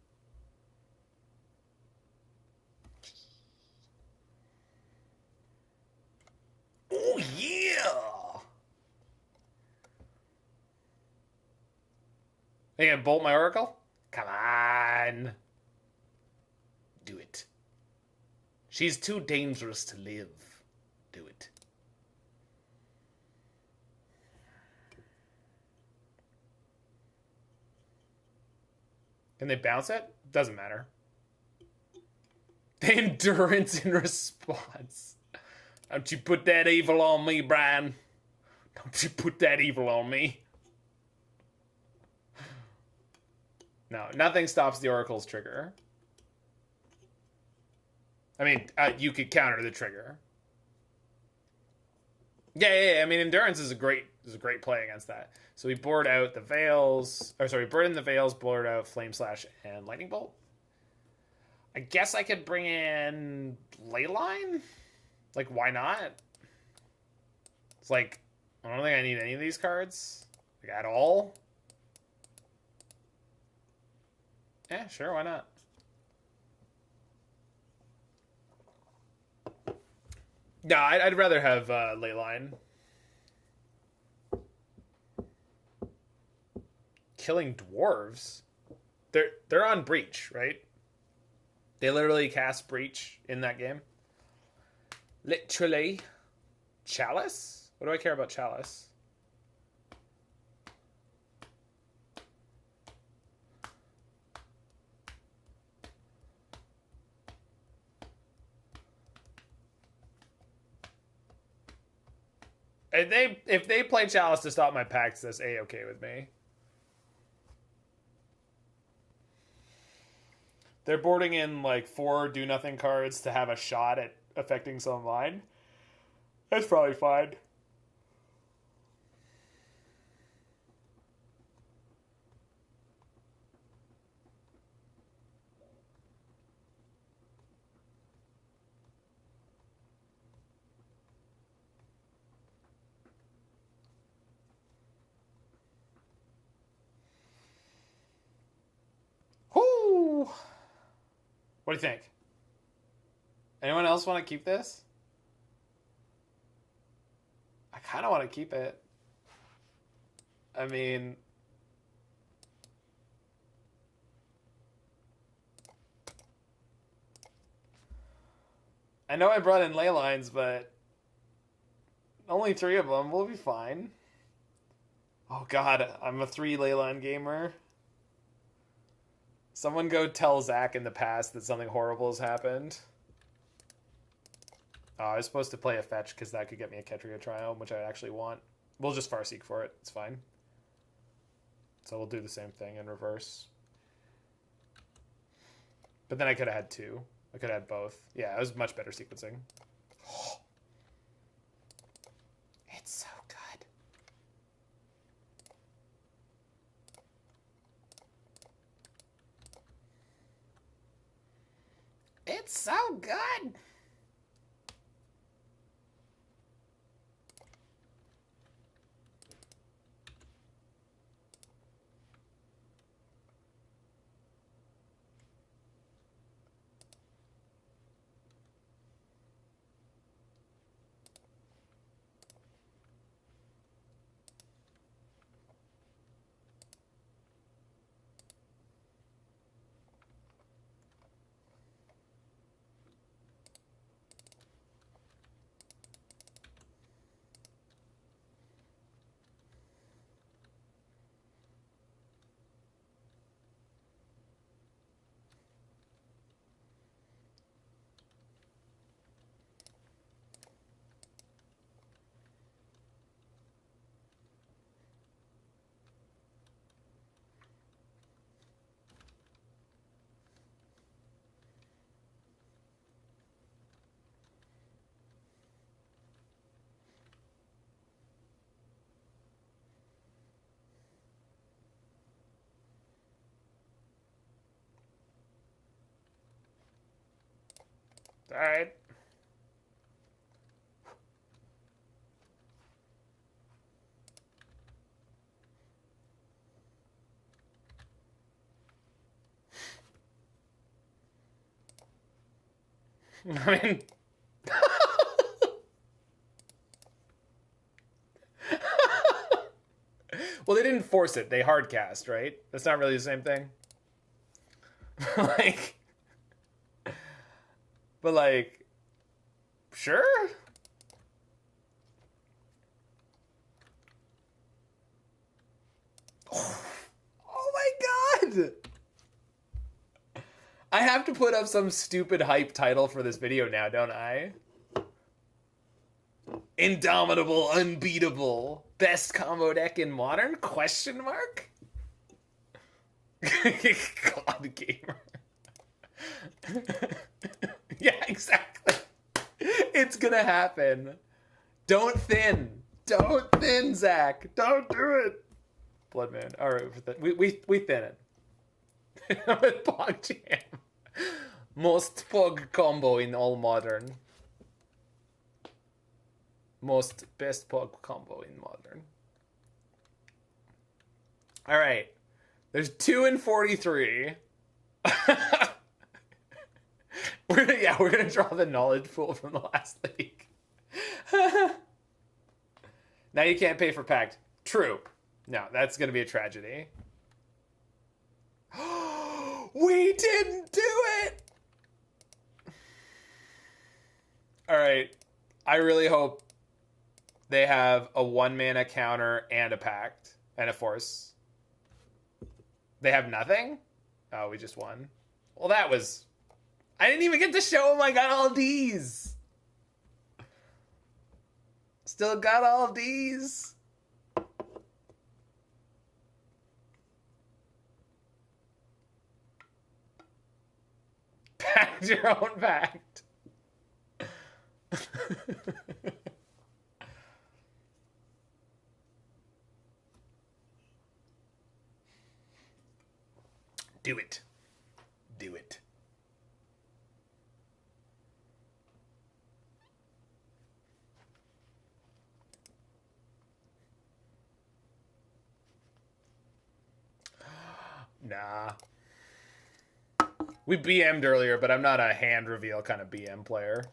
Oh, yeah! Are you gonna bolt my Oracle? Come on. Do it. She's too dangerous to live. Do it. Can they bounce it? Doesn't matter. The endurance in response. Don't you put that evil on me, Brian. Don't you put that evil on me. No, nothing stops the Oracle's trigger. I mean, you could counter the trigger. Yeah. I mean, endurance is a great play against that. So we board out the Veils, board in the Veils, board out Flame Slash and Lightning Bolt. I guess I could bring in Leyline. Like, why not? It's like, I don't think I need any of these cards, like, at all. Yeah, sure, why not? No, I'd rather have Leyline. Killing dwarves? They're on Breach, right? They literally cast Breach in that game. Literally. Chalice? What do I care about Chalice? If they play Chalice to stop my pacts, that's A-okay with me. They're boarding in like 4 do-nothing cards to have a shot at affecting some of mine. That's probably fine. Whoo! What do you think? Anyone else want to keep this? I kind of want to keep it. I mean, I know I brought in ley lines, but only 3 of them. We'll be fine. Oh god, I'm a 3 leyline gamer. Someone go tell Zach in the past that something horrible has happened. Oh, I was supposed to play a fetch because that could get me a Ketria Triome, which I actually want. We'll just Farseek for it. It's fine. So we'll do the same thing in reverse. But then I could have had 2. I could have had both. Yeah, it was much better sequencing. It's so good. It's so good. All right. I mean, well, they didn't force it. They hard cast, right? That's not really the same thing. Like, but like, sure. Oh my god! I have to put up some stupid hype title for this video now, don't I? Indomitable, unbeatable, best combo deck in Modern? Question mark? God gamer. Yeah, exactly. It's gonna happen. Don't thin. Don't thin, Zach. Don't do it. Blood Moon. All right, we thin it. With Pog Jam. Most Pog combo in all Modern. Most best Pog combo in Modern. All right. There's 2 and 43. We're gonna draw the knowledge pool from the last league. Now you can't pay for Pact. True. No, that's gonna be a tragedy. We didn't do it! Alright. I really hope they have a 1-mana counter and a Pact. And a Force. They have nothing? Oh, we just won. Well, that was... I didn't even get to show them I got all Ds. Still got all Ds. Pact your own pact. Do it. Do it. Nah. We BM'd earlier, but I'm not a hand reveal kind of BM player.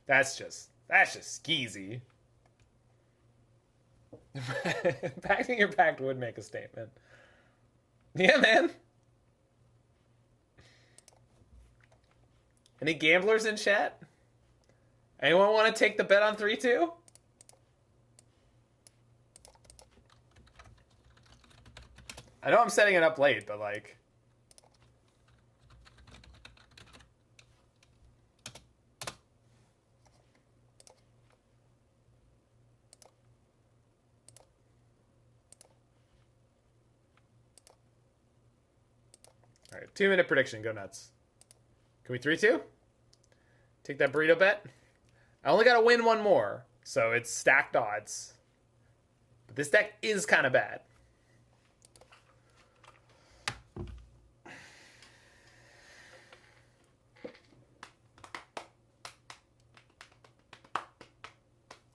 That's just skeezy. Pacting your pact would make a statement. Yeah, man. Any gamblers in chat? Anyone want to take the bet on 3-2? I know I'm setting it up late, but like... Alright, 2-minute prediction. Go nuts. Can we 3-2? Take that burrito bet? I only gotta win one more, so it's stacked odds. But this deck is kind of bad.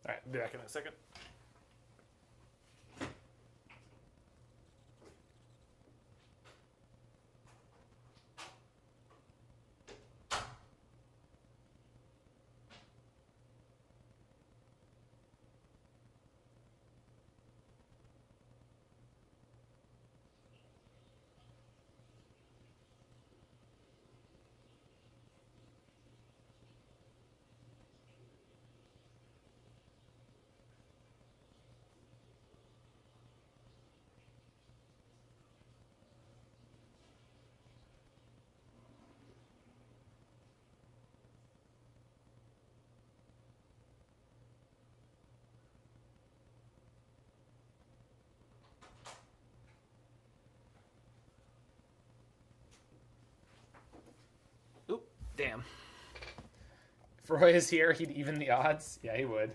Alright, I'll be back in a second. Oop, damn. If Roy is here, he'd even the odds? Yeah, he would.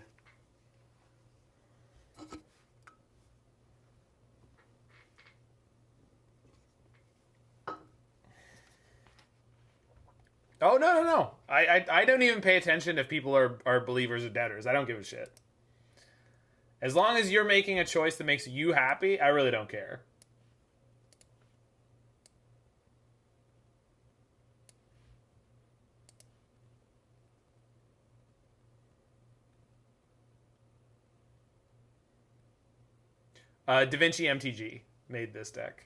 I don't even pay attention if people are believers or doubters. I don't give a shit. As long as you're making a choice that makes you happy, I really don't care. Davincimtg made this deck.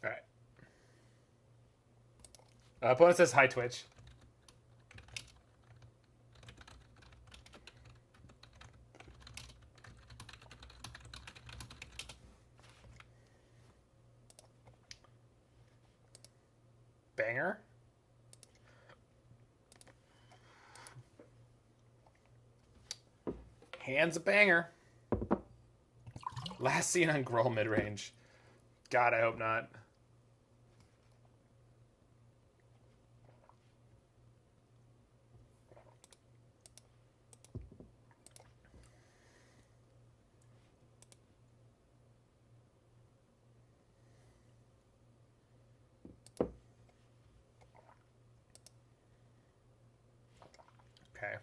All right. Opponent says hi, Twitch. Banger. Hand's a banger. Last seen on Gruul midrange. God, I hope not. Okay.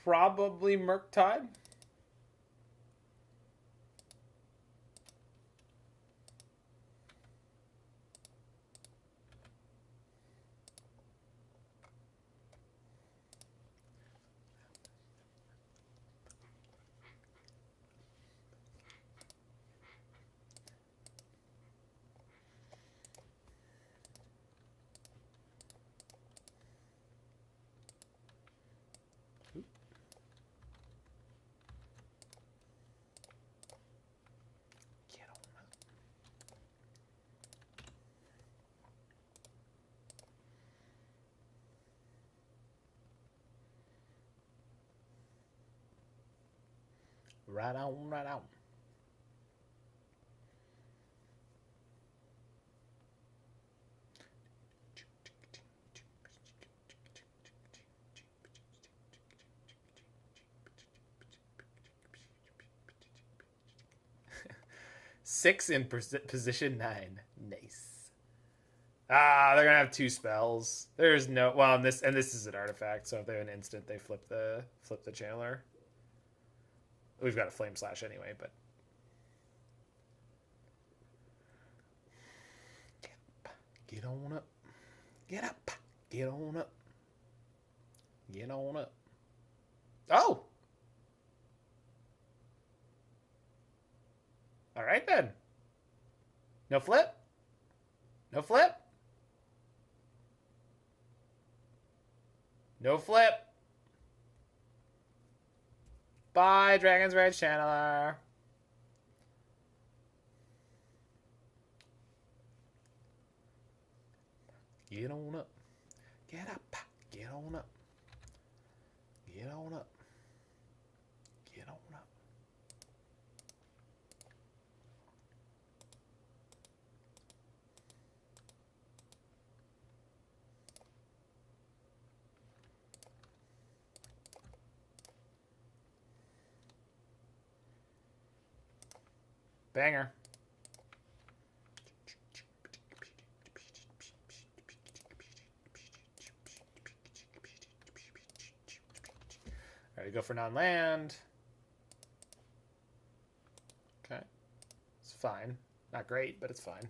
Probably Murktide. Right on, right on. Six in position 9. Nice. Ah, they're gonna have 2 spells. There's no well, this is an artifact, so if they have an instant, they flip the channeler. We've got a flame slash anyway, but get on up, get up, get on up, get on up. Oh, all right then. No flip, no flip, no flip. Bye, Dragon's Rage Channeler. Get on up. Get up. Get on up. Get on up. Get on up. Banger. All right, go for non-land. Okay. It's fine. Not great, but it's fine.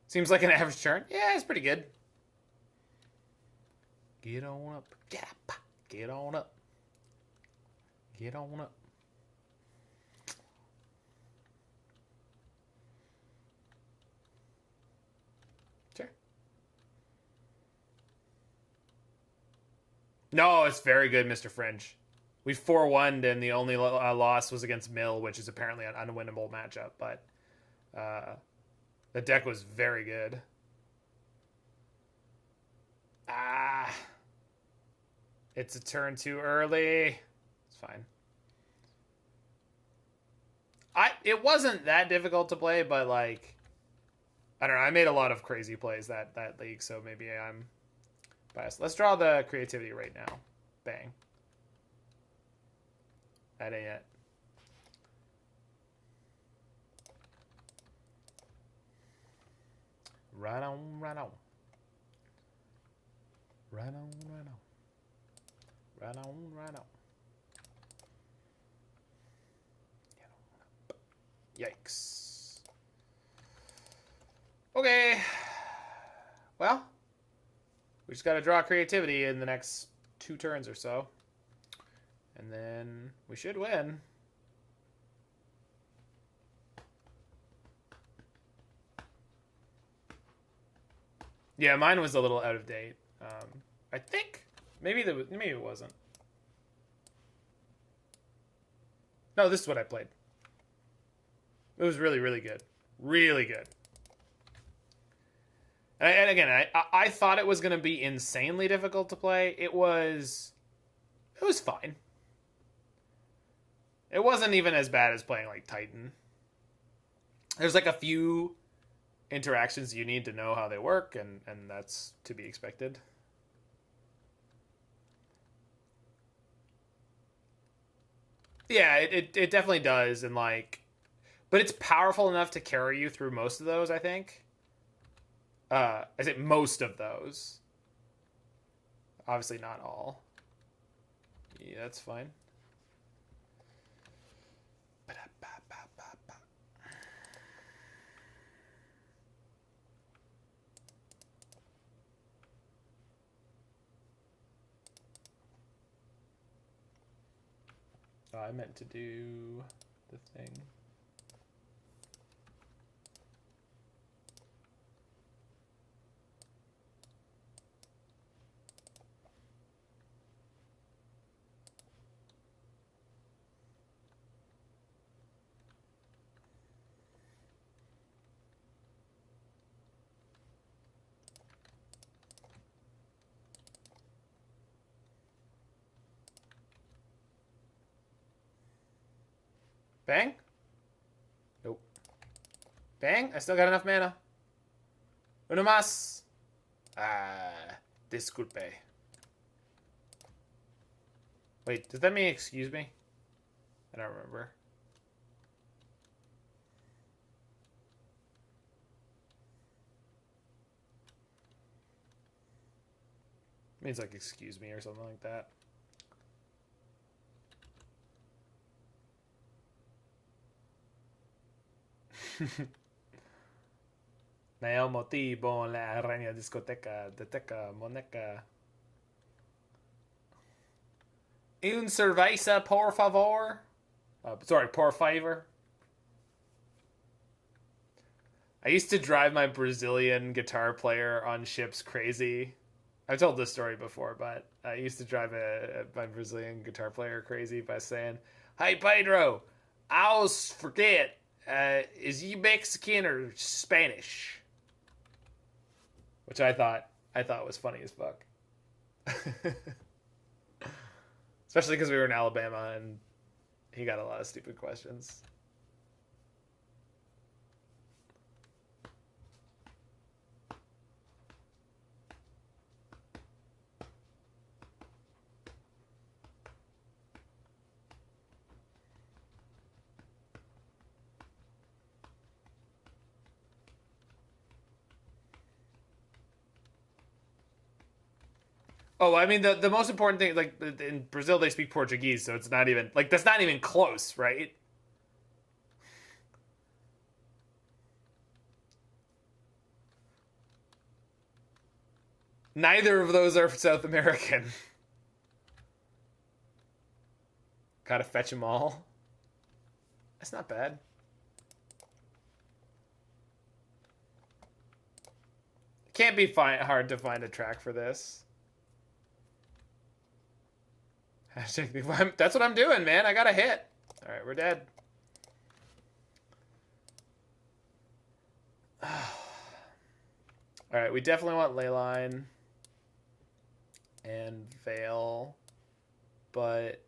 Seems like an average turn. Yeah, it's pretty good. Get on up. Get on up. Get on up. Sure. No, it's very good, Mr. Fringe. We 4-1'd, and the only loss was against Mill, which is apparently an unwinnable matchup, but the deck was very good. It's a turn too early. It's fine. It wasn't that difficult to play, but like, I don't know. I made a lot of crazy plays that league, so maybe I'm biased. Let's draw the creativity right now. Bang. That ain't it. Right on, right on. Right on, right on. Right on, right on. Yikes. Okay. Well, we just got to draw creativity in the next 2 turns or so. And then we should win. Yeah, mine was a little out of date. I think maybe it wasn't. No, this is what I played. It was really, really good. Really good. And again, I thought it was going to be insanely difficult to play. It was fine. It wasn't even as bad as playing like Titan. There's like a few interactions you need to know how they work, and that's to be expected. Yeah, it definitely does, and like, but it's powerful enough to carry you through most of those, I think. I say most of those. Obviously not all. Yeah, that's fine. I meant to do the thing. Bang? Nope. Bang? I still got enough mana. Uno más. Disculpe. Wait, does that mean excuse me? I don't remember. It means like excuse me or something like that. No hay un motivo en la araña discoteca, deteca, moneca. Un cerveza, por favor. Sorry, por favor. I used to drive my Brazilian guitar player on ships crazy. I've told this story before, but I used to drive my Brazilian guitar player crazy by saying, "Hey, Pedro, I always forget. Is he Mexican or Spanish?" Which I thought was funny as fuck. Especially because we were in Alabama and he got a lot of stupid questions. Oh, I mean, the most important thing, like, in Brazil, they speak Portuguese, so it's not even, like, that's not even close, right? Neither of those are South American. Gotta fetch them all. That's not bad. Can't be hard to find a track for this. That's what I'm doing, man. I got a hit. All right, we're dead. All right, we definitely want Leyline and Veil, but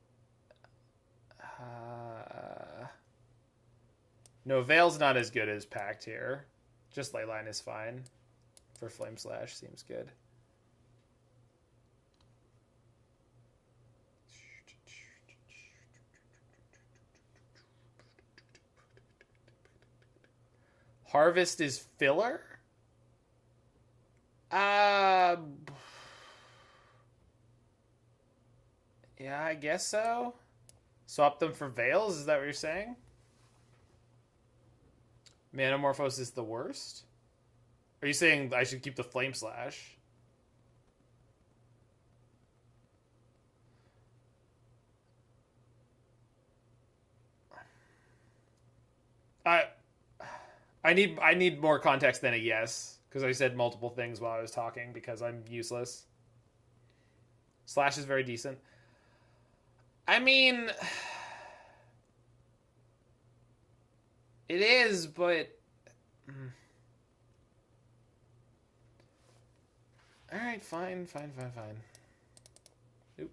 no, Veil's not as good as Pact here. Just Leyline is fine. For Flame Slash seems good. Harvest is filler? Yeah, I guess so. Swap them for Veils, is that what you're saying? Manamorphose is the worst? Are you saying I should keep the Flame Slash? I need more context than a yes, because I said multiple things while I was talking because I'm useless. Slash is very decent. I mean, it is, but all right, fine. Oop.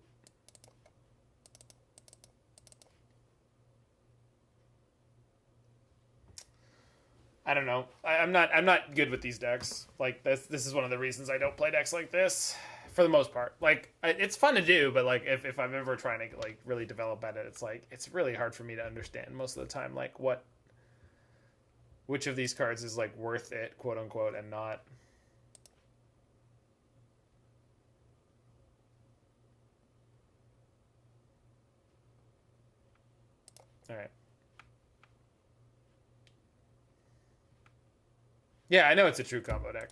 I don't know. I'm not good with these decks. Like this is one of the reasons I don't play decks like this for the most part. Like it's fun to do, but like if I'm ever trying to like really develop at it, it's like it's really hard for me to understand most of the time like which of these cards is like worth it, quote unquote, and not. All right. Yeah, I know it's a true combo deck.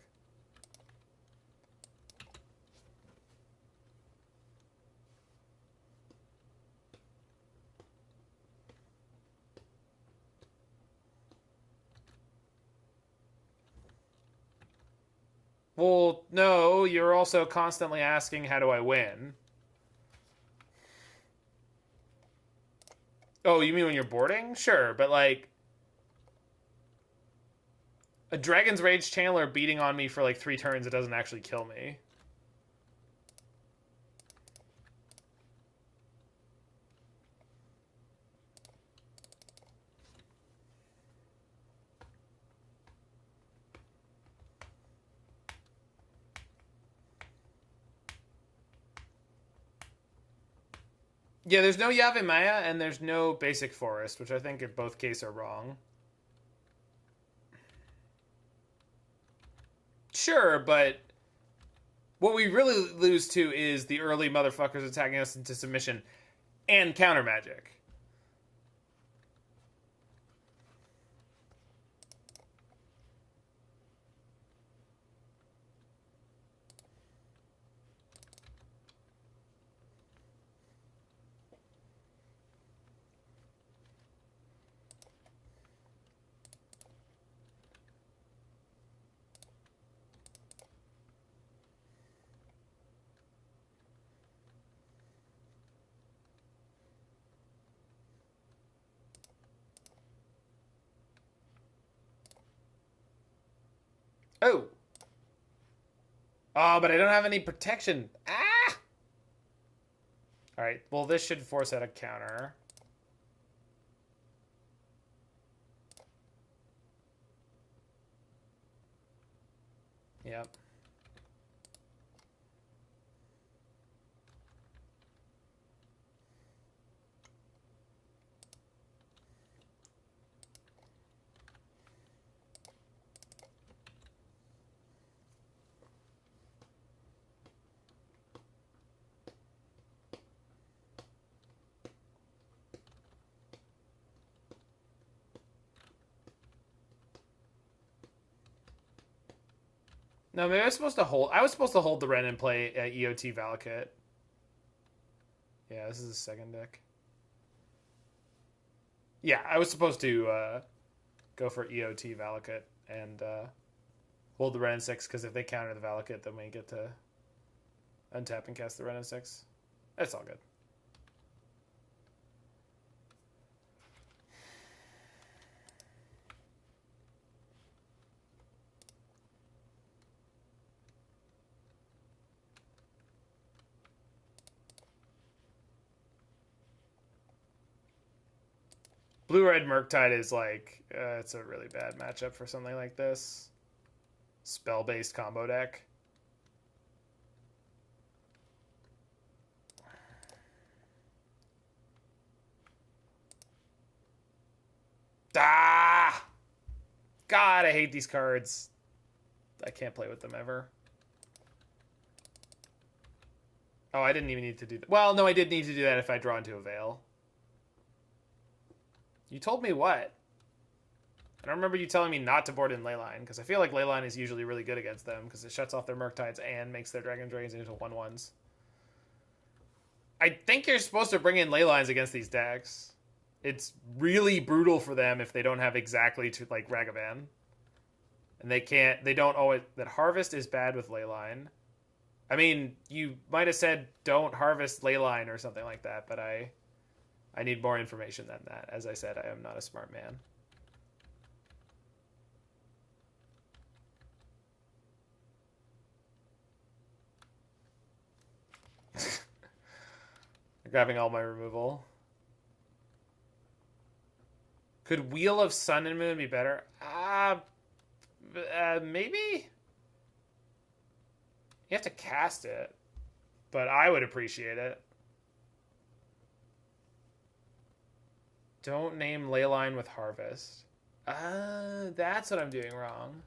Well, no, you're also constantly asking, how do I win? Oh, you mean when you're boarding? Sure, but like a Dragon's Rage Channeler beating on me for like 3 turns, it doesn't actually kill me. Yeah, there's no Yavimaya and there's no Basic Forest, which I think in both cases are wrong. Sure, but what we really lose to is the early motherfuckers attacking us into submission and counter magic. Oh. Oh, but I don't have any protection. Ah! Alright, well, this should force out a counter. Yep. No, maybe I was supposed to hold. I was supposed to hold the Wrenn and play EOT Valakut. Yeah, this is the second deck. Yeah, I was supposed to go for EOT Valakut and hold the Wrenn and Six, because if they counter the Valakut, then we get to untap and cast the Wrenn and Six. That's all good. Blue-red Murktide is like, it's a really bad matchup for something like this. Spell-based combo deck. Ah! God, I hate these cards. I can't play with them ever. Oh, I didn't even need to do that. Well, no, I did need to do that if I draw into a Veil. You told me what? I don't remember you telling me not to board in Leyline, because I feel like Leyline is usually really good against them, because it shuts off their Murktides and makes their Dragon Drains into 1/1s. I think you're supposed to bring in Leylines against these decks. It's really brutal for them if they don't have exactly to like Ragavan. And they don't always, that Harvest is bad with Leyline. I mean, you might have said don't harvest Leyline or something like that, but I need more information than that. As I said, I am not a smart man. Grabbing all my removal. Could Wheel of Sun and Moon be better? Maybe? You have to cast it, but I would appreciate it. Don't name Leyline with Harvest. That's what I'm doing wrong.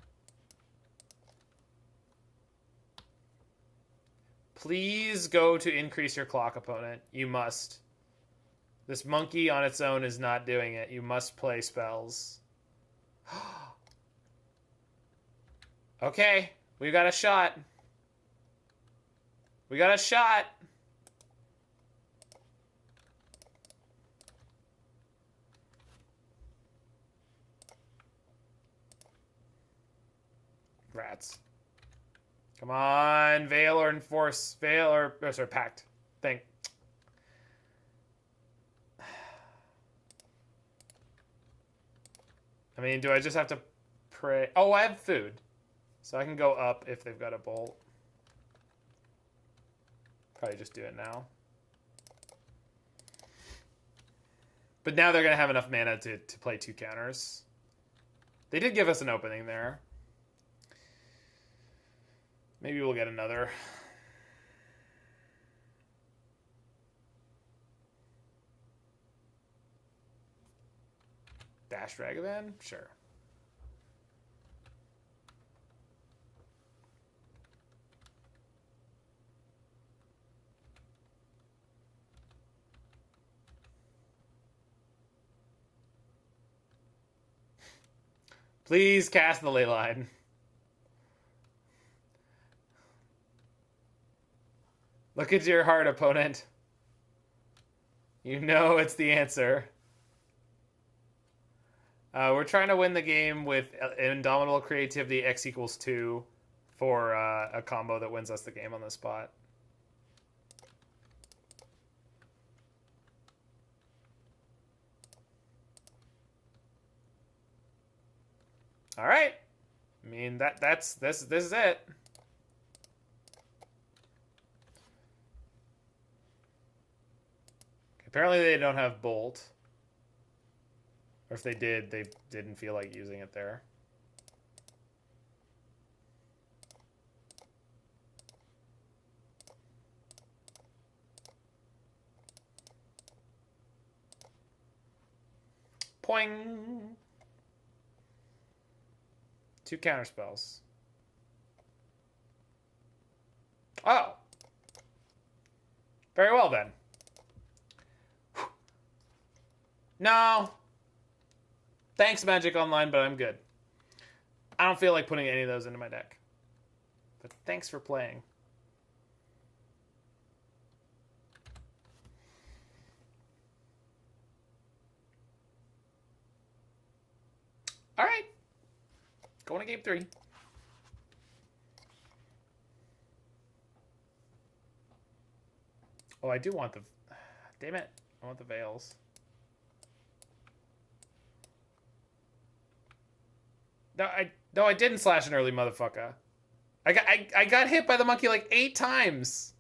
Please go to increase your clock, opponent. You must. This monkey on its own is not doing it. You must play spells. Okay, we got a shot. We got a shot. Rats. Come on, Veil or Enforce. Veil or sorry, Pact. Thing. I mean, do I just have to pray? Oh, I have food. So I can go up if they've got a bolt. Probably just do it now. But now they're going to have enough mana to play 2 counters. They did give us an opening there. Maybe we'll get another. Dash Ragavan? Sure. Please cast the Leyline. Look at your heart, opponent. You know it's the answer. We're trying to win the game with Indomitable Creativity X=2 for a combo that wins us the game on the spot. All right. I mean, this is it. Apparently they don't have Bolt. Or if they did, they didn't feel like using it there. Poing! 2 counter spells. Oh! Very well then. No. Thanks, Magic Online, but I'm good. I don't feel like putting any of those into my deck. but thanks for playing. All right. Going to game 3. Oh, I do want the... Damn it. I want the Veils. No, I didn't slash an early motherfucker. I got hit by the monkey like 8 times.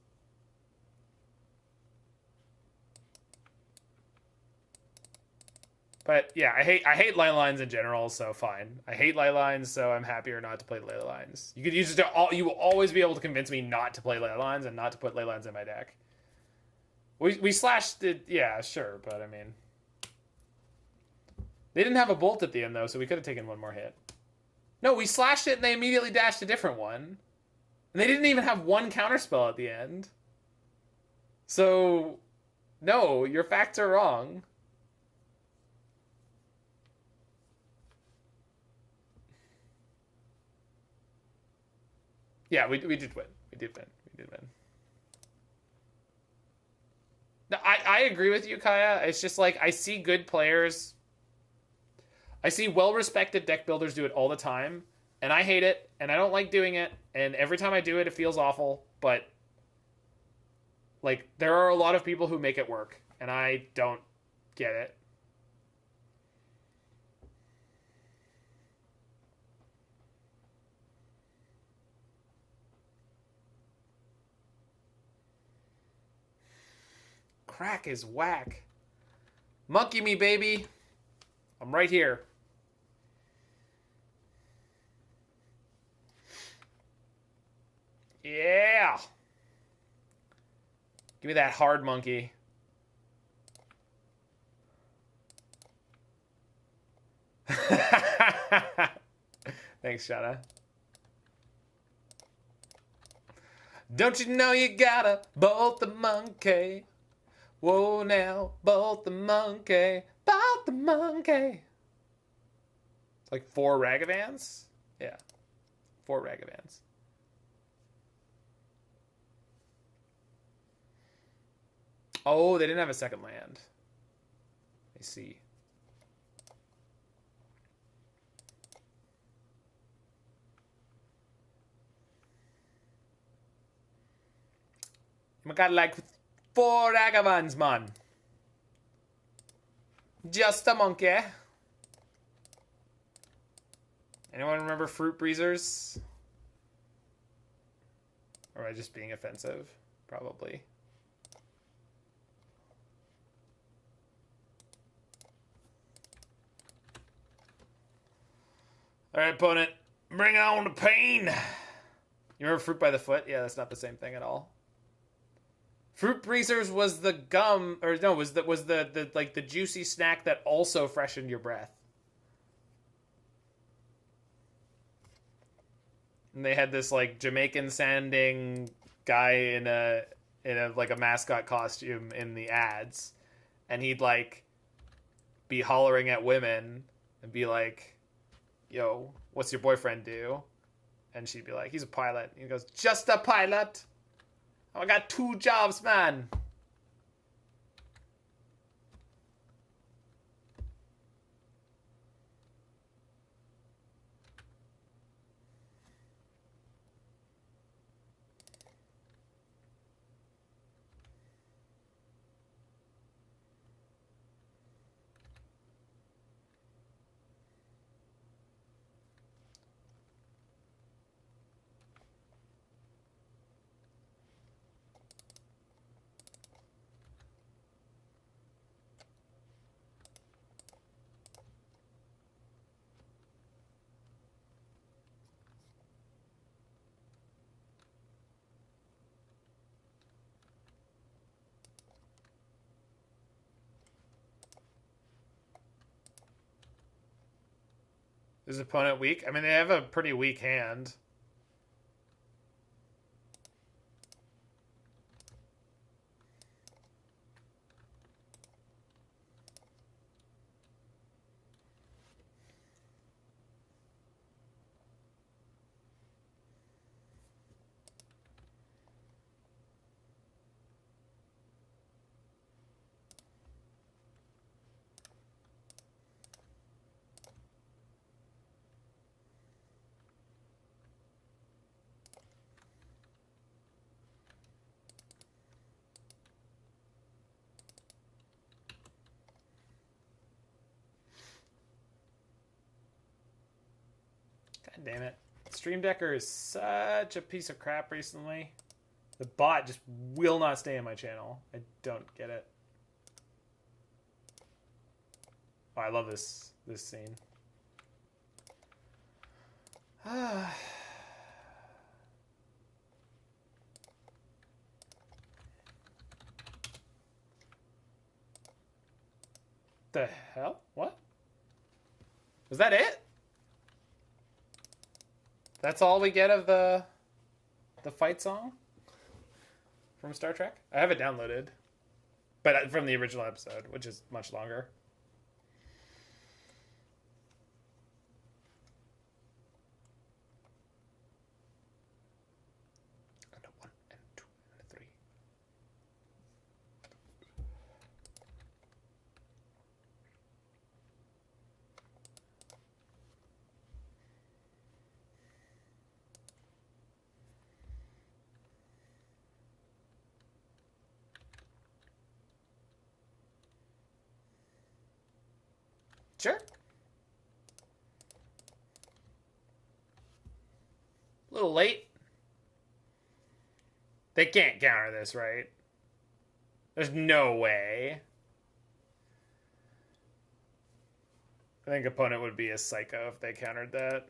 But yeah, I hate ley lines in general, so fine. I hate ley lines, so I'm happier not to play ley lines. You could use it to you will always be able to convince me not to play ley lines and not to put ley lines in my deck. We slashed it, yeah, sure, but I mean, they didn't have a bolt at the end though, so we could have taken one more hit. No, we slashed it and they immediately dashed a different one, and they didn't even have one counterspell at the end. So, no, your facts are wrong. Yeah, we did win. We did win. No, I agree with you, Kaya. It's just like, I see good players. I see well-respected deck builders do it all the time, and I hate it, and I don't like doing it, and every time I do it, it feels awful, but, like, there are a lot of people who make it work, and I don't get it. Crack is whack. Monkey me, baby. I'm right here. Yeah. Give me that hard monkey. Thanks, Shana. Don't you know you gotta bolt the monkey? Whoa now, bolt the monkey, bolt the monkey. It's like 4 Ragavans? Yeah, 4 Ragavans. Oh, they didn't have a second land. I see. I got like 4 Ragavans, man. Just a monkey. Anyone remember Fruit Breezers? Or am I just being offensive? Probably. Alright, opponent. Bring on the pain. You remember Fruit by the Foot? Yeah, that's not the same thing at all. Fruit Breezers was the gum, or no, was the like the juicy snack that also freshened your breath. And they had this like Jamaican sounding guy in a like a mascot costume in the ads, and he'd like be hollering at women and be like, "Yo, what's your boyfriend do?" And she'd be like, "He's a pilot." And he goes, "Just a pilot? I got 2 jobs, man." Is opponent weak? I mean, they have a pretty weak hand. God damn it. Stream Decker is such a piece of crap recently. The bot just will not stay in my channel. I don't get it. Oh, I love this scene. The hell? What? Was that it? That's all we get of the fight song from Star Trek? I have it downloaded, but from the original episode, which is much longer. And a 1 and 2 and a 3. Sure. A little late. They can't counter this, right? There's no way. I think opponent would be a psycho if they countered that.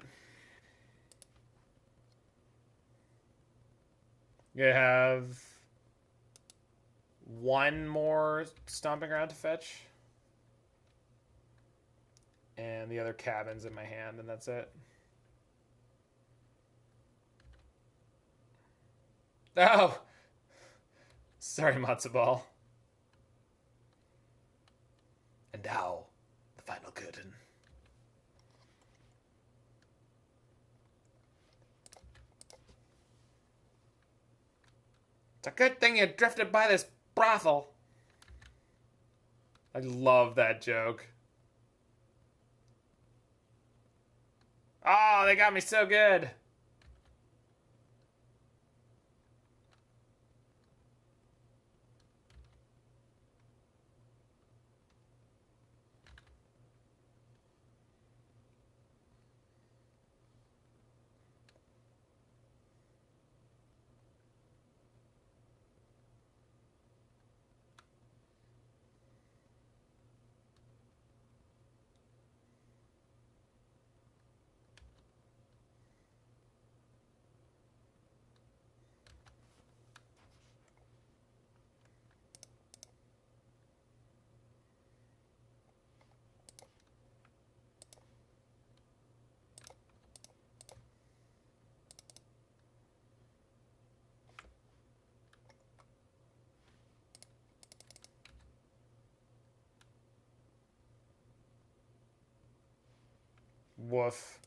You have one more Stomping Ground to fetch. And the other cabin's in my hand, and that's it. Oh! Sorry, Matzo Ball. And now, the final curtain. It's a good thing you drifted by this brothel. I love that joke. Oh, they got me so good. Woof.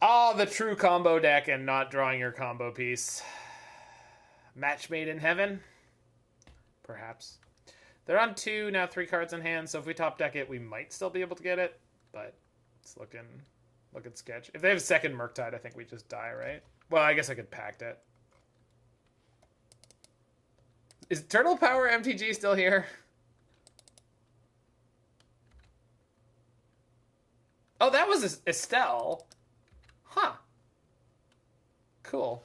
Oh, the true combo deck and not drawing your combo piece. Match made in heaven? Perhaps. They're on 2, now 3 cards in hand, so if we top deck it, we might still be able to get it, but it's looking sketch. If they have second Murktide, I think we just die, right? Well, I guess I could Pact it. Is Turtle Power MTG still here? Oh, that was Estelle. Huh. Cool.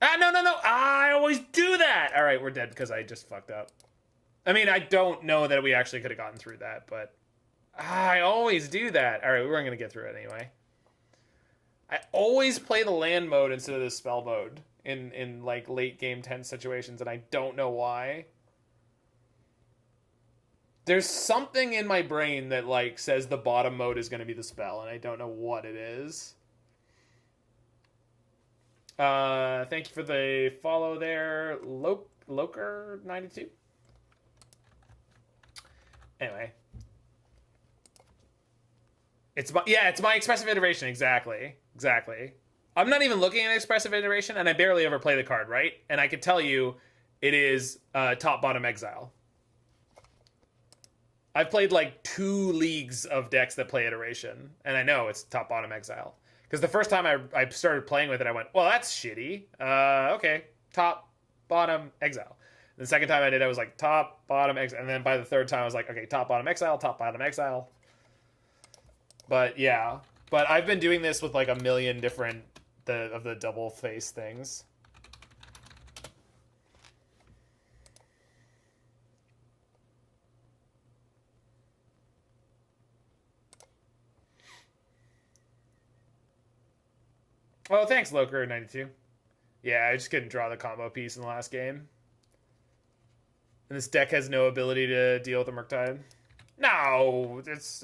Ah, no. I always do that. All right, we're dead because I just fucked up. I mean, I don't know that we actually could have gotten through that, but I always do that. All right, we weren't going to get through it anyway. I always play the land mode instead of the spell mode in like late game 10 situations, and I don't know why. There's something in my brain that like says the bottom mode is going to be the spell, and I don't know what it is. Thank you for the follow there, Loker92. Anyway, it's my expressive iteration. Exactly. I'm not even looking at expressive iteration, and I barely ever play the card, right? And I can tell you, it is top bottom exile. I've played like 2 leagues of decks that play iteration, and I know it's top bottom exile. Because the first time I started playing with it, I went, well, that's shitty. Okay, top bottom, exile. The second time I did, I was like top, bottom, exile. And then by the third time, I was like, okay, top, bottom, exile, top, bottom, exile. But yeah. But I've been doing this with like a million different of the double face things. Oh, thanks, Loker92. Yeah, I just couldn't draw the combo piece in the last game. And this deck has no ability to deal with the Murktide. No, it's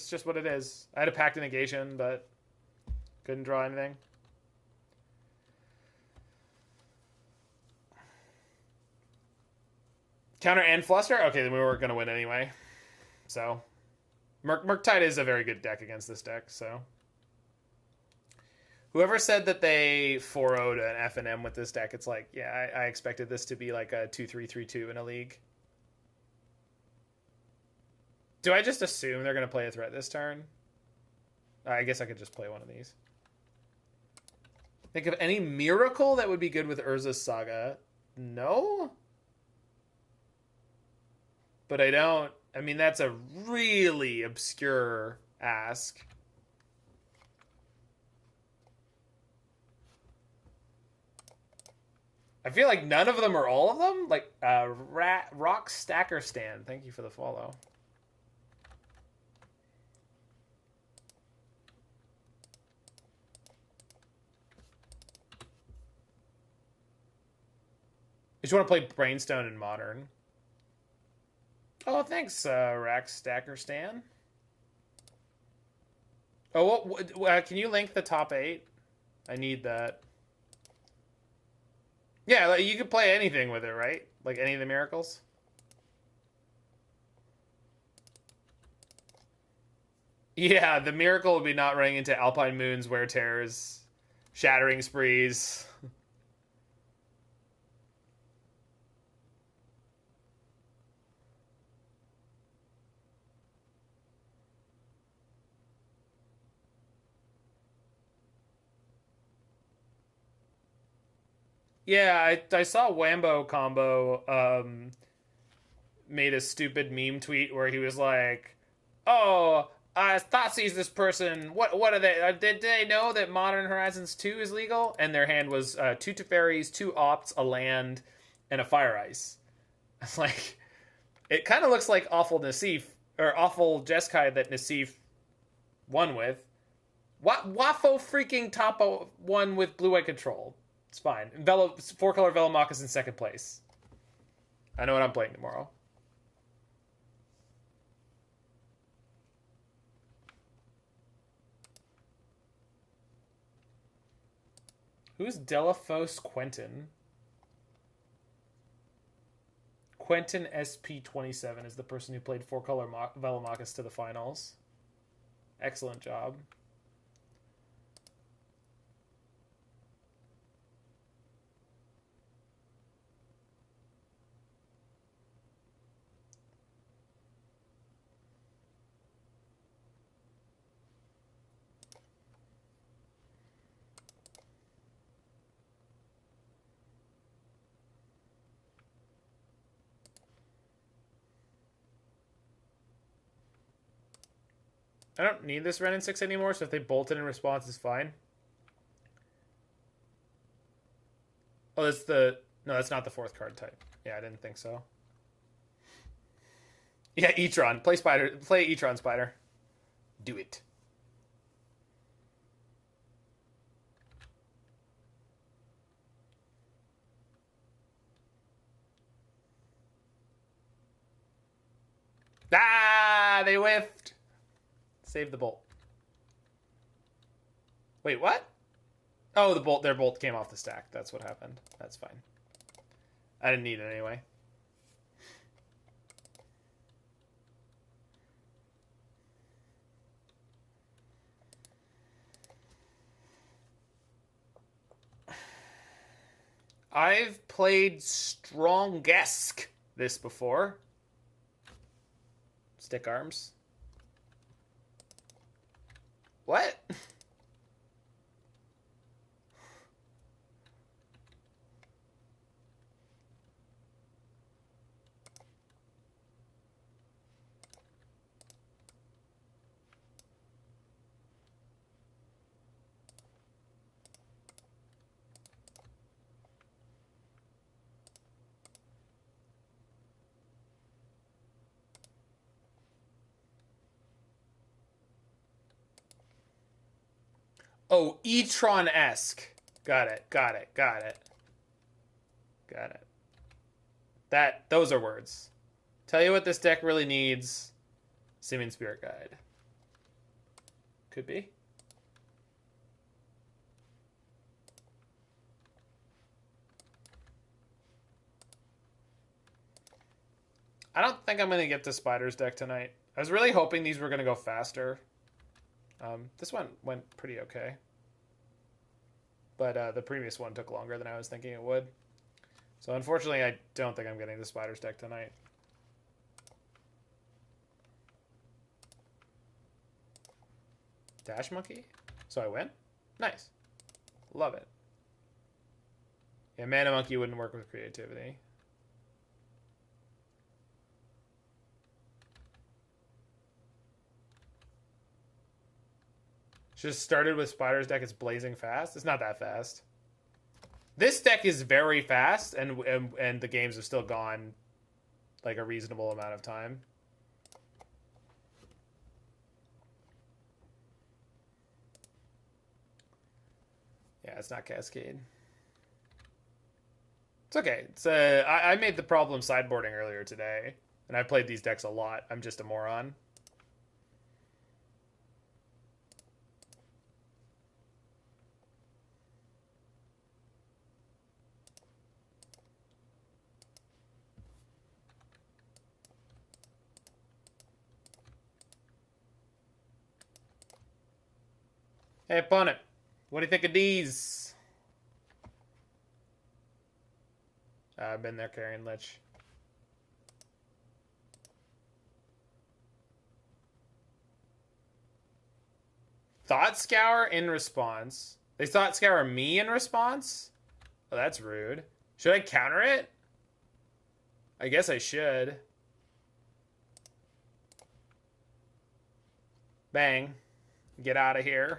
just what it is. I had a Pact of Negation, but couldn't draw anything. Counter and Fluster? Okay, then we weren't going to win anyway. So, Murktide is a very good deck against this deck, so... Whoever said that they 4-0'd an F&M with this deck, it's like, yeah, I expected this to be like a 2-3-3-2 in a league. Do I just assume they're going to play a threat this turn? I guess I could just play one of these. Think of any miracle that would be good with Urza's Saga? No? But I don't... I mean, that's a really obscure ask. I feel like none of them are all of them. Like, Rock Stacker Stand. Thank you for the follow. You just want to play Brainstone in Modern. Oh, thanks, Rack Stacker Stan. Oh, can you link the top 8? I need that. Yeah, like, you could play anything with it, right? Like any of the miracles? Yeah, the miracle would be not running into Alpine Moons, Wear Tears, Shattering Sprees. Yeah, I saw Wambo Combo made a stupid meme tweet where he was like, "Oh, Thatsa's this person. What are they? Did they know that Modern Horizons 2 is legal?" And their hand was 2 Teferis, 2 Opts, a land, and a Fire Ice. It's like, it kind of looks like awful Nassif or awful Jeskai that Nassif won with. Waffo freaking top 1 with blue-white control. It's fine. 4-color Velomachus in second place. I know what I'm playing tomorrow. Who's Delafos Quentin? Quentin SP27 is the person who played 4-color Velomachus to the finals. Excellent job. I don't need this Wrenn and Six anymore, so if they bolt it in response, it's fine. Oh, that's the... No, that's not the 4th card type. Yeah, I didn't think so. Yeah, Etron. Play Spider. Play Etron Spider. Do it. Ah, they whiffed. Save the bolt. Wait, what? Oh, their bolt came off the stack. That's what happened. That's fine. I didn't need it anyway. I've played Strongesk this before. Stick arms. What? Oh, E-tron-esque. Got it. Those are words. Tell you what this deck really needs. Simian Spirit Guide. Could be. I don't think I'm going to get the Spiders deck tonight. I was really hoping these were going to go faster. This one went pretty okay. But the previous one took longer than I was thinking it would. So unfortunately, I don't think I'm getting the Spiders deck tonight. Dash Monkey? So I win? Nice. Love it. Yeah, Mana Monkey wouldn't work with creativity. Just started with Spider's deck. It's blazing fast. It's not that fast. This deck is very fast, and the games have still gone like a reasonable amount of time. Yeah, it's not Cascade. It's okay. It's I made the problem sideboarding earlier today, and I played these decks a lot. I'm just a moron. Hey, opponent. What do you think of these? I've been there carrying Lich. Thought Scour in response. They Thought Scour me in response? Oh, that's rude. Should I counter it? I guess I should. Bang. Get out of here.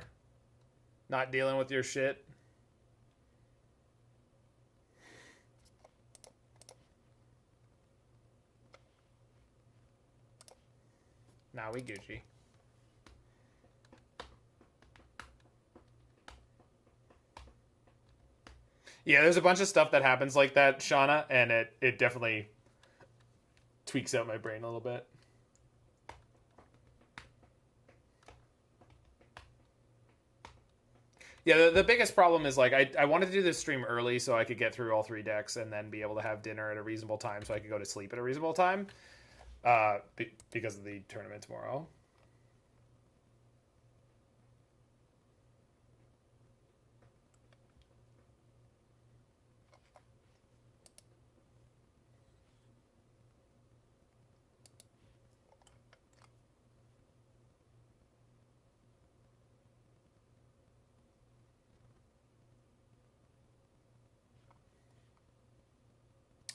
Not dealing with your shit. Nah, we Gucci. Yeah, there's a bunch of stuff that happens like that, Shauna, and it definitely tweaks out my brain a little bit. Yeah, the biggest problem is, like, I wanted to do this stream early so I could get through all 3 decks and then be able to have dinner at a reasonable time so I could go to sleep at a reasonable time because of the tournament tomorrow.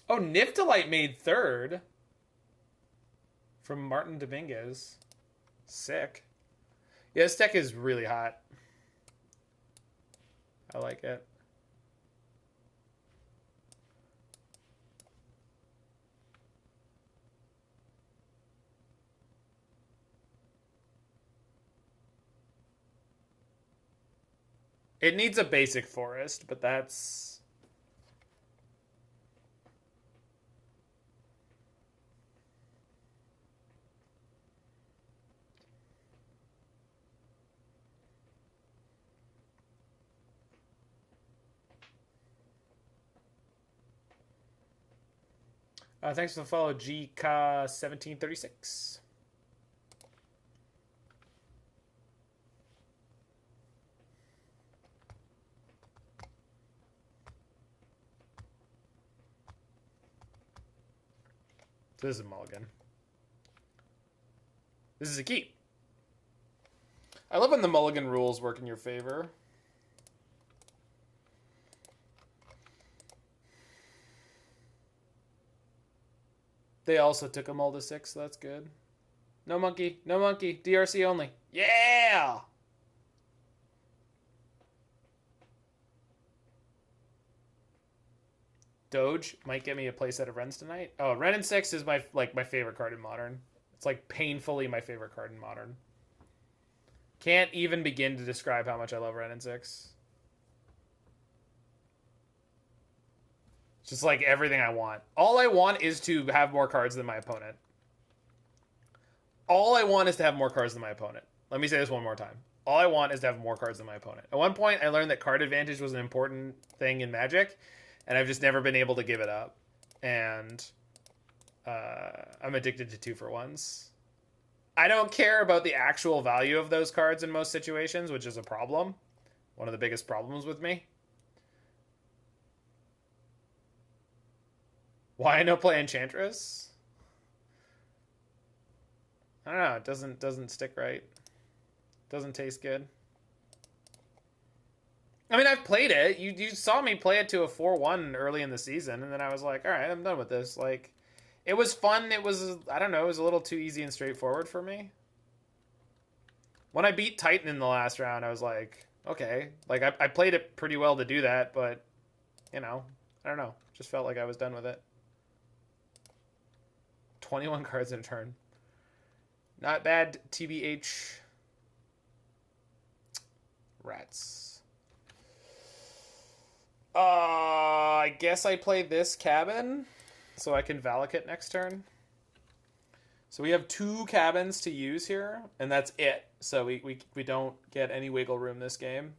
Oh, Niftalite made 3rd from Martin Dominguez. Sick. Yeah, this deck is really hot. I like it. It needs a basic forest, but that's... thanks for the follow, GK1736. So this is a mulligan. This is a keep. I love when the mulligan rules work in your favor. They also took a mull to 6, so that's good. No monkey, no monkey. DRC only. Yeah! Doge might get me a playset of Wrens tonight. Oh, Wrenn and Six is my favorite card in Modern. It's like painfully my favorite card in Modern. Can't even begin to describe how much I love Wrenn and Six. Just like everything I want. All I want is to have more cards than my opponent. All I want is to have more cards than my opponent. Let me say this one more time. All I want is to have more cards than my opponent. At one point, I learned that card advantage was an important thing in Magic, and I've just never been able to give it up. And I'm addicted to 2-for-1s. I don't care about the actual value of those cards in most situations, which is a problem. One of the biggest problems with me. Why no play Enchantress? I don't know. It doesn't stick right. Doesn't taste good. I mean, I've played it. You saw me play it to a 4-1 early in the season, and then I was like, all right, I'm done with this. Like, it was fun. It was, I don't know, it was a little too easy and straightforward for me. When I beat Titan in the last round, I was like, okay. Like, I played it pretty well to do that, but, you know, I don't know. Just felt like I was done with it. 21 cards in a turn. Not bad, TBH. Rats. I guess I play this cabin so I can Valakut next turn. So we have 2 cabins to use here, and that's it. So we don't get any wiggle room this game.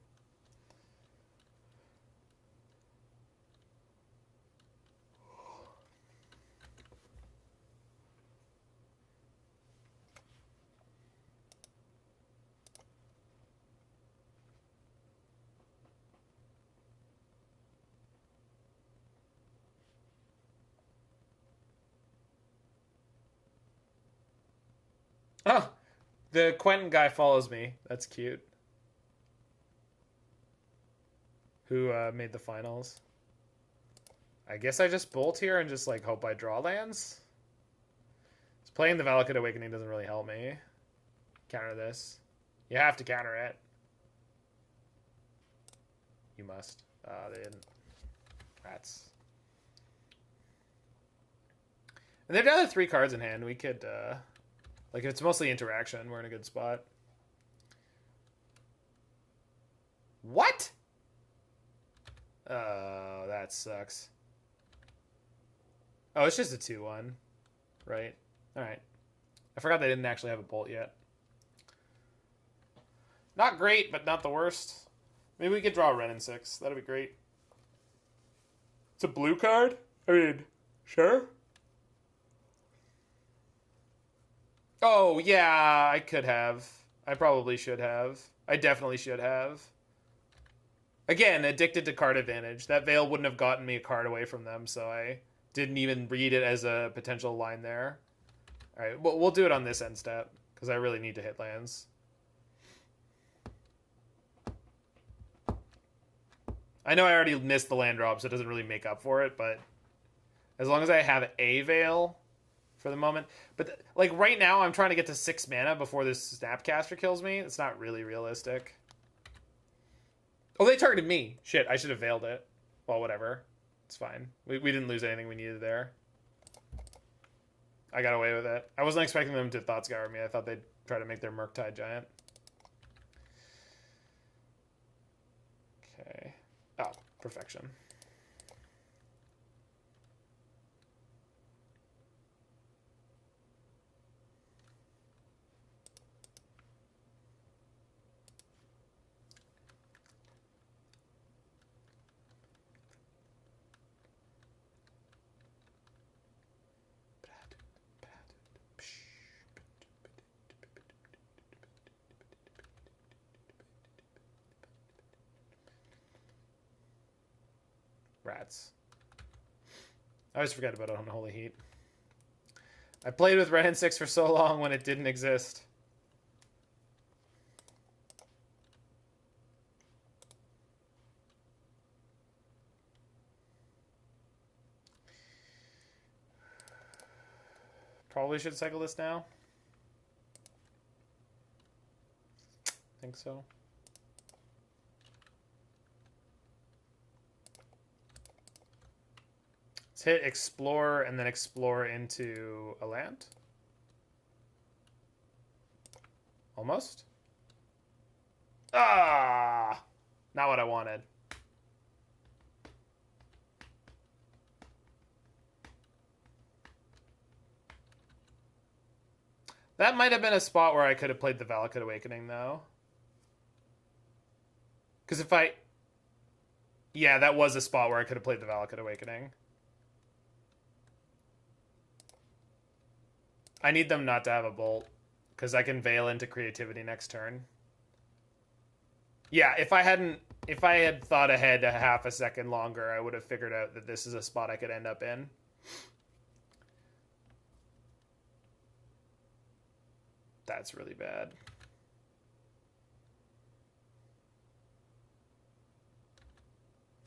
Oh, the Quentin guy follows me. That's cute. Who made the finals? I guess I just bolt here and just like hope I draw lands. Playing the Valakut Awakening doesn't really help me. Counter this. You have to counter it. You must. They didn't. Rats. And they're down to 3 cards in hand. We could, like, if it's mostly interaction, we're in a good spot. What? Oh, that sucks. Oh, it's just a 2-1. Right. Alright. I forgot they didn't actually have a bolt yet. Not great, but not the worst. Maybe we could draw a Wrenn and Six. That'd be great. It's a blue card? I mean, sure. Oh, yeah, I could have. I probably should have. I definitely should have. Again, addicted to card advantage. That Veil wouldn't have gotten me a card away from them, so I didn't even read it as a potential line there. All right, we'll do it on this end step, because I really need to hit lands. I know I already missed the land drop, so it doesn't really make up for it, but as long as I have a Veil for the moment. But, like, right now, I'm trying to get to 6 mana before this Snapcaster kills me. It's not really realistic. Oh, they targeted me. Shit, I should have Veiled it. Well, whatever. It's fine. We didn't lose anything we needed there. I got away with it. I wasn't expecting them to Thought Scour me. I thought they'd try to make their Murktide Giant. Okay. Oh, perfection. Rats. I always forget about Unholy Heat. I played with Wrenn and Six for so long when it didn't exist. Probably should cycle this now. Think so. Let's hit explore and then explore into a land. Almost. Ah! Not what I wanted. That might have been a spot where I could have played the Valakut Awakening, though. Because if I... Yeah, that was a spot where I could have played the Valakut Awakening. I need them not to have a bolt, because I can Veil into Creativity next turn. Yeah, if I had thought ahead a half a second longer, I would have figured out that this is a spot I could end up in. That's really bad.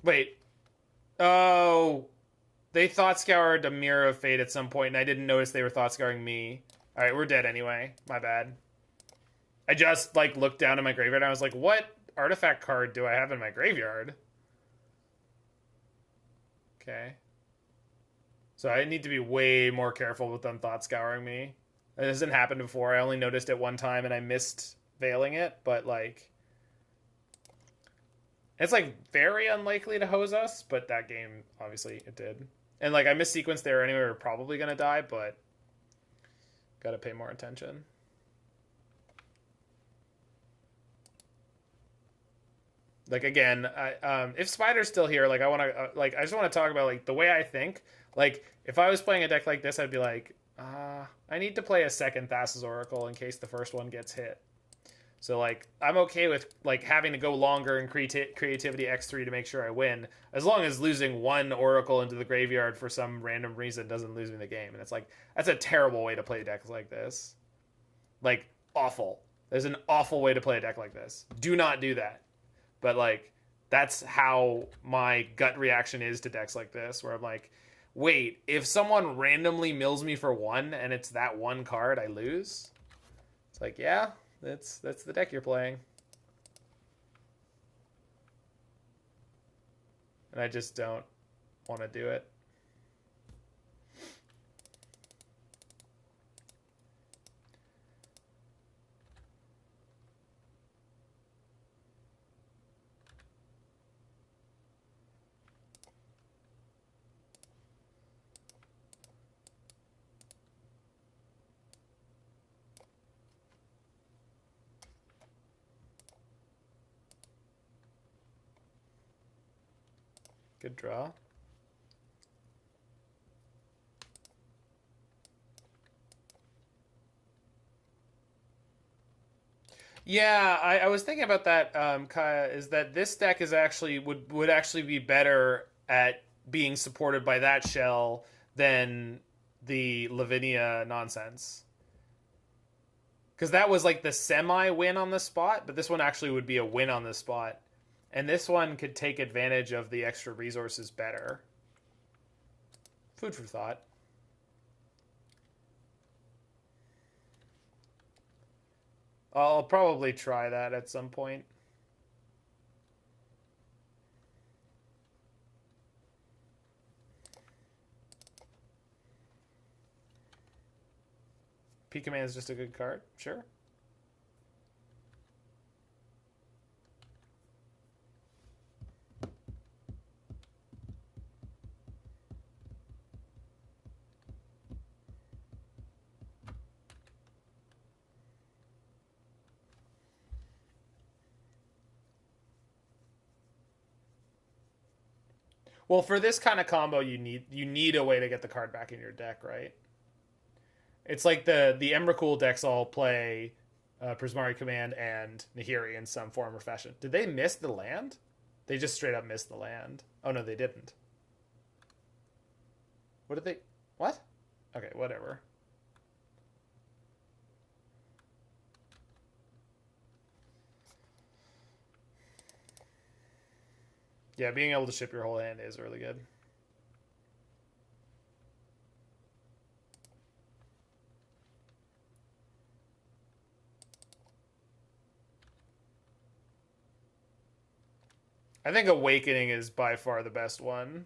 Wait. Oh. They thought scoured a Mirror of Fate at some point, and I didn't notice they were thought scouring me. Alright, we're dead anyway. My bad. I just, like, looked down at my graveyard, and I was like, what artifact card do I have in my graveyard? Okay. So I need to be way more careful with them thought scouring me. It hasn't happened before. I only noticed it one time and I missed veiling it, but like... It's like very unlikely to hose us, but that game, obviously, it did. And like I missequenced there anyway, we're probably going to die, but... Gotta pay more attention. Like again, if Spider's still here, like I want to, like I just want to talk about like the way I think. Like if I was playing a deck like this, I'd be like, I need to play a second Thassa's Oracle in case the first one gets hit. So like I'm okay with like having to go longer in Creativity X3 to make sure I win, as long as losing one Oracle into the graveyard for some random reason doesn't lose me the game. And it's like that's a terrible way to play decks like this. Like awful. There's an awful way to play a deck like this. Do not do that. But like that's how my gut reaction is to decks like this, where I'm like, wait, if someone randomly mills me for one and it's that one card, I lose? It's like, yeah, that's the deck you're playing. And I just don't want to do it. Good draw. Yeah, I was thinking about that, Kaya, is that this deck is actually would actually be better at being supported by that shell than the Lavinia nonsense. Because that was like the semi-win on the spot, but this one actually would be a win on the spot. And this one could take advantage of the extra resources better. Food for thought. I'll probably try that at some point. P-Command is just a good card, sure. Well, for this kind of combo, you need a way to get the card back in your deck, right? It's like the Emrakul decks all play Prismari Command and Nahiri in some form or fashion. Did they miss the land? They just straight up missed the land. Oh, no, they didn't. What did they... What? Okay, whatever. Yeah, being able to ship your whole hand is really good. I think Awakening is by far the best one.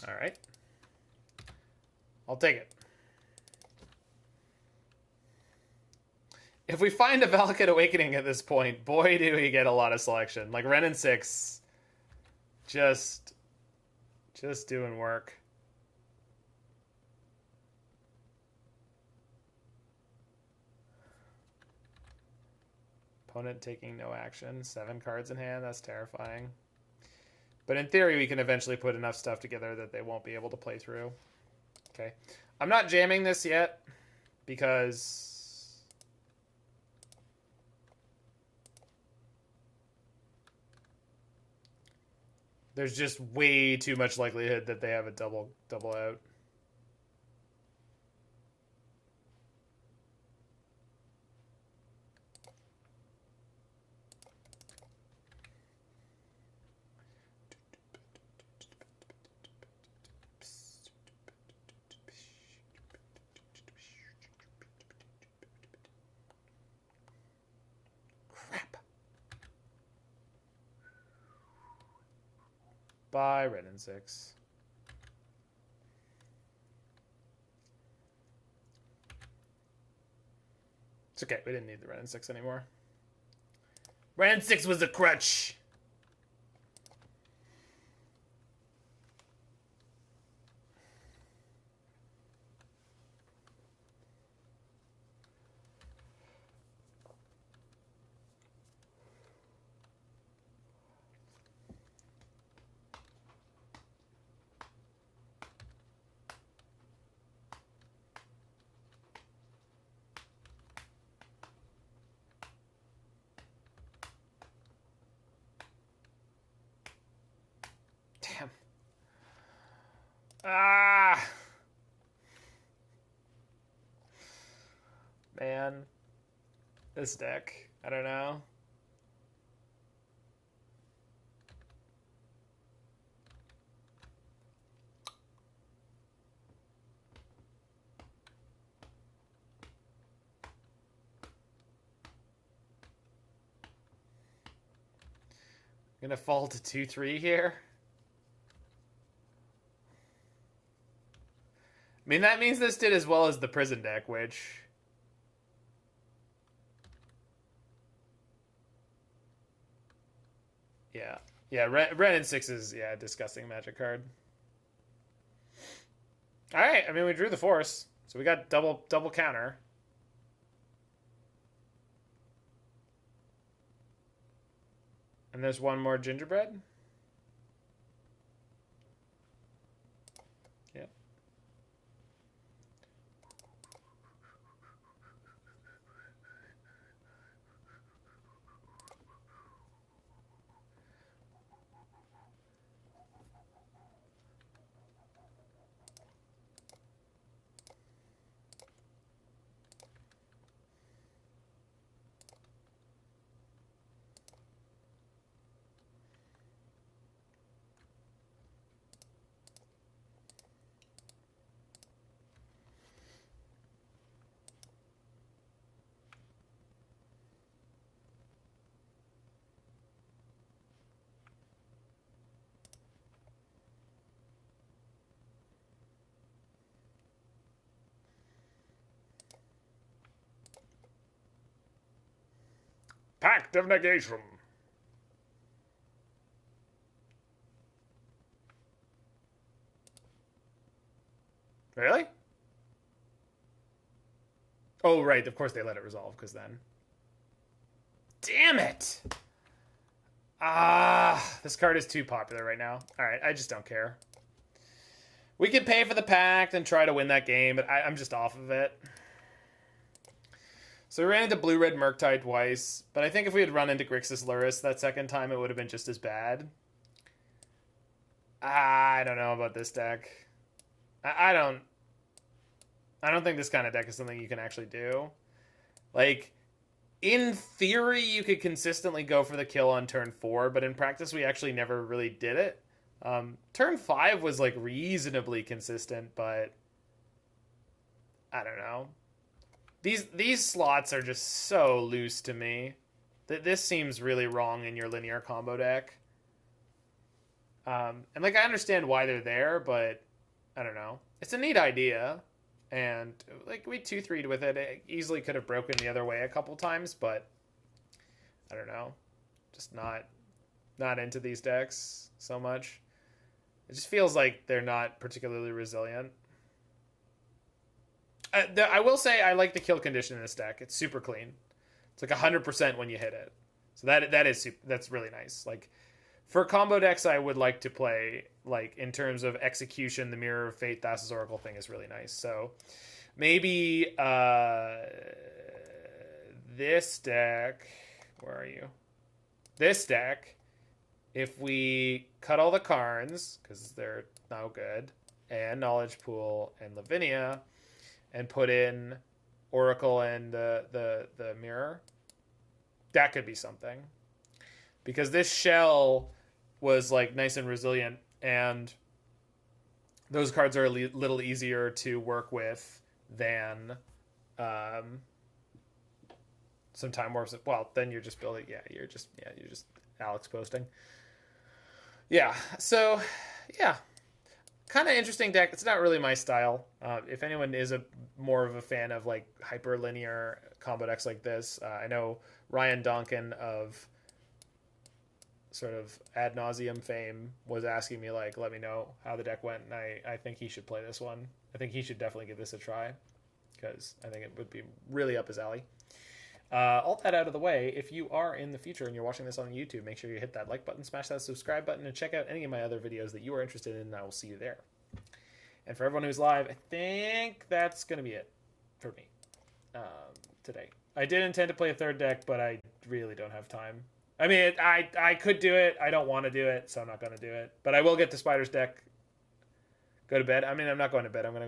All right. I'll take it. If we find a Valakut Awakening at this point, boy, do we get a lot of selection. Like Wrenn and Six, just doing work. Opponent taking no action. 7 cards in hand. That's terrifying. But in theory, we can eventually put enough stuff together that they won't be able to play through. Okay. I'm not jamming this yet because there's just way too much likelihood that they have a double out. Bye, Wrenn and Six. It's okay. We didn't need the Wrenn and Six anymore. Wrenn and Six was a crutch. Damn. Ah. Man. This deck. I don't know. Gonna fall to 2-3 here. I mean, that means this did as well as the prison deck, which... Yeah. Yeah, Wrenn and Six is, yeah, a disgusting Magic card. Alright, I mean, we drew the Force, so we got double counter. And there's one more Gingerbread. Yep. Pact of Negation. Really? Oh, right. Of course they let it resolve, because then... Damn it! This card is too popular right now. Alright, I just don't care. We could pay for the Pact and try to win that game, but I'm just off of it. So we ran into Blue-Red Murktide twice, but I think if we had run into Grixis Lurrus that second time, it would have been just as bad. I don't know about this deck. I don't think this kind of deck is something you can actually do. Like, in theory, you could consistently go for the kill on turn 4, but in practice, we actually never really did it. Turn 5 was, like, reasonably consistent, but I don't know. These slots are just so loose to me. This seems really wrong in your linear combo deck. And like I understand why they're there, but I don't know. It's a neat idea, and like we 2-3'd with it. It easily could have broken the other way a couple times, but I don't know. Just not into these decks so much. It just feels like they're not particularly resilient. I will say I like the kill condition in this deck. It's super clean. It's like 100% when you hit it. So that's really nice. Like for combo decks, I would like to play, like in terms of execution, the Mirror of Fate, Thassa's Oracle thing is really nice. So maybe this deck. Where are you? This deck. If we cut all the Karns, because they're no good, and Knowledge Pool and Lavinia, and put in Oracle and the Mirror, that could be something. Because this shell was like nice and resilient, and those cards are a little easier to work with than some Time Warps. Well, then you're just building. You're just Alex posting. Yeah, so, yeah. Kind of interesting deck. It's not really my style. If anyone is more of a fan of, like, hyperlinear combo decks like this, I know Ryan Donkin of sort of Ad Nauseum fame was asking me, like, let me know how the deck went, and I think he should play this one. I think he should definitely give this a try, because I think it would be really up his alley. All that out of the way, if you are in the future and you're watching this on YouTube, make sure you hit that like button, smash that subscribe button, and check out any of my other videos that you are interested in, and I will see you there. And for everyone who's live, I think that's going to be it for me today. I did intend to play a third deck, but I really don't have time. I mean, I could do it. I don't want to do it, so I'm not going to do it. But I will get the Spider's deck. Go to bed. I mean, I'm not going to bed. I'm going to go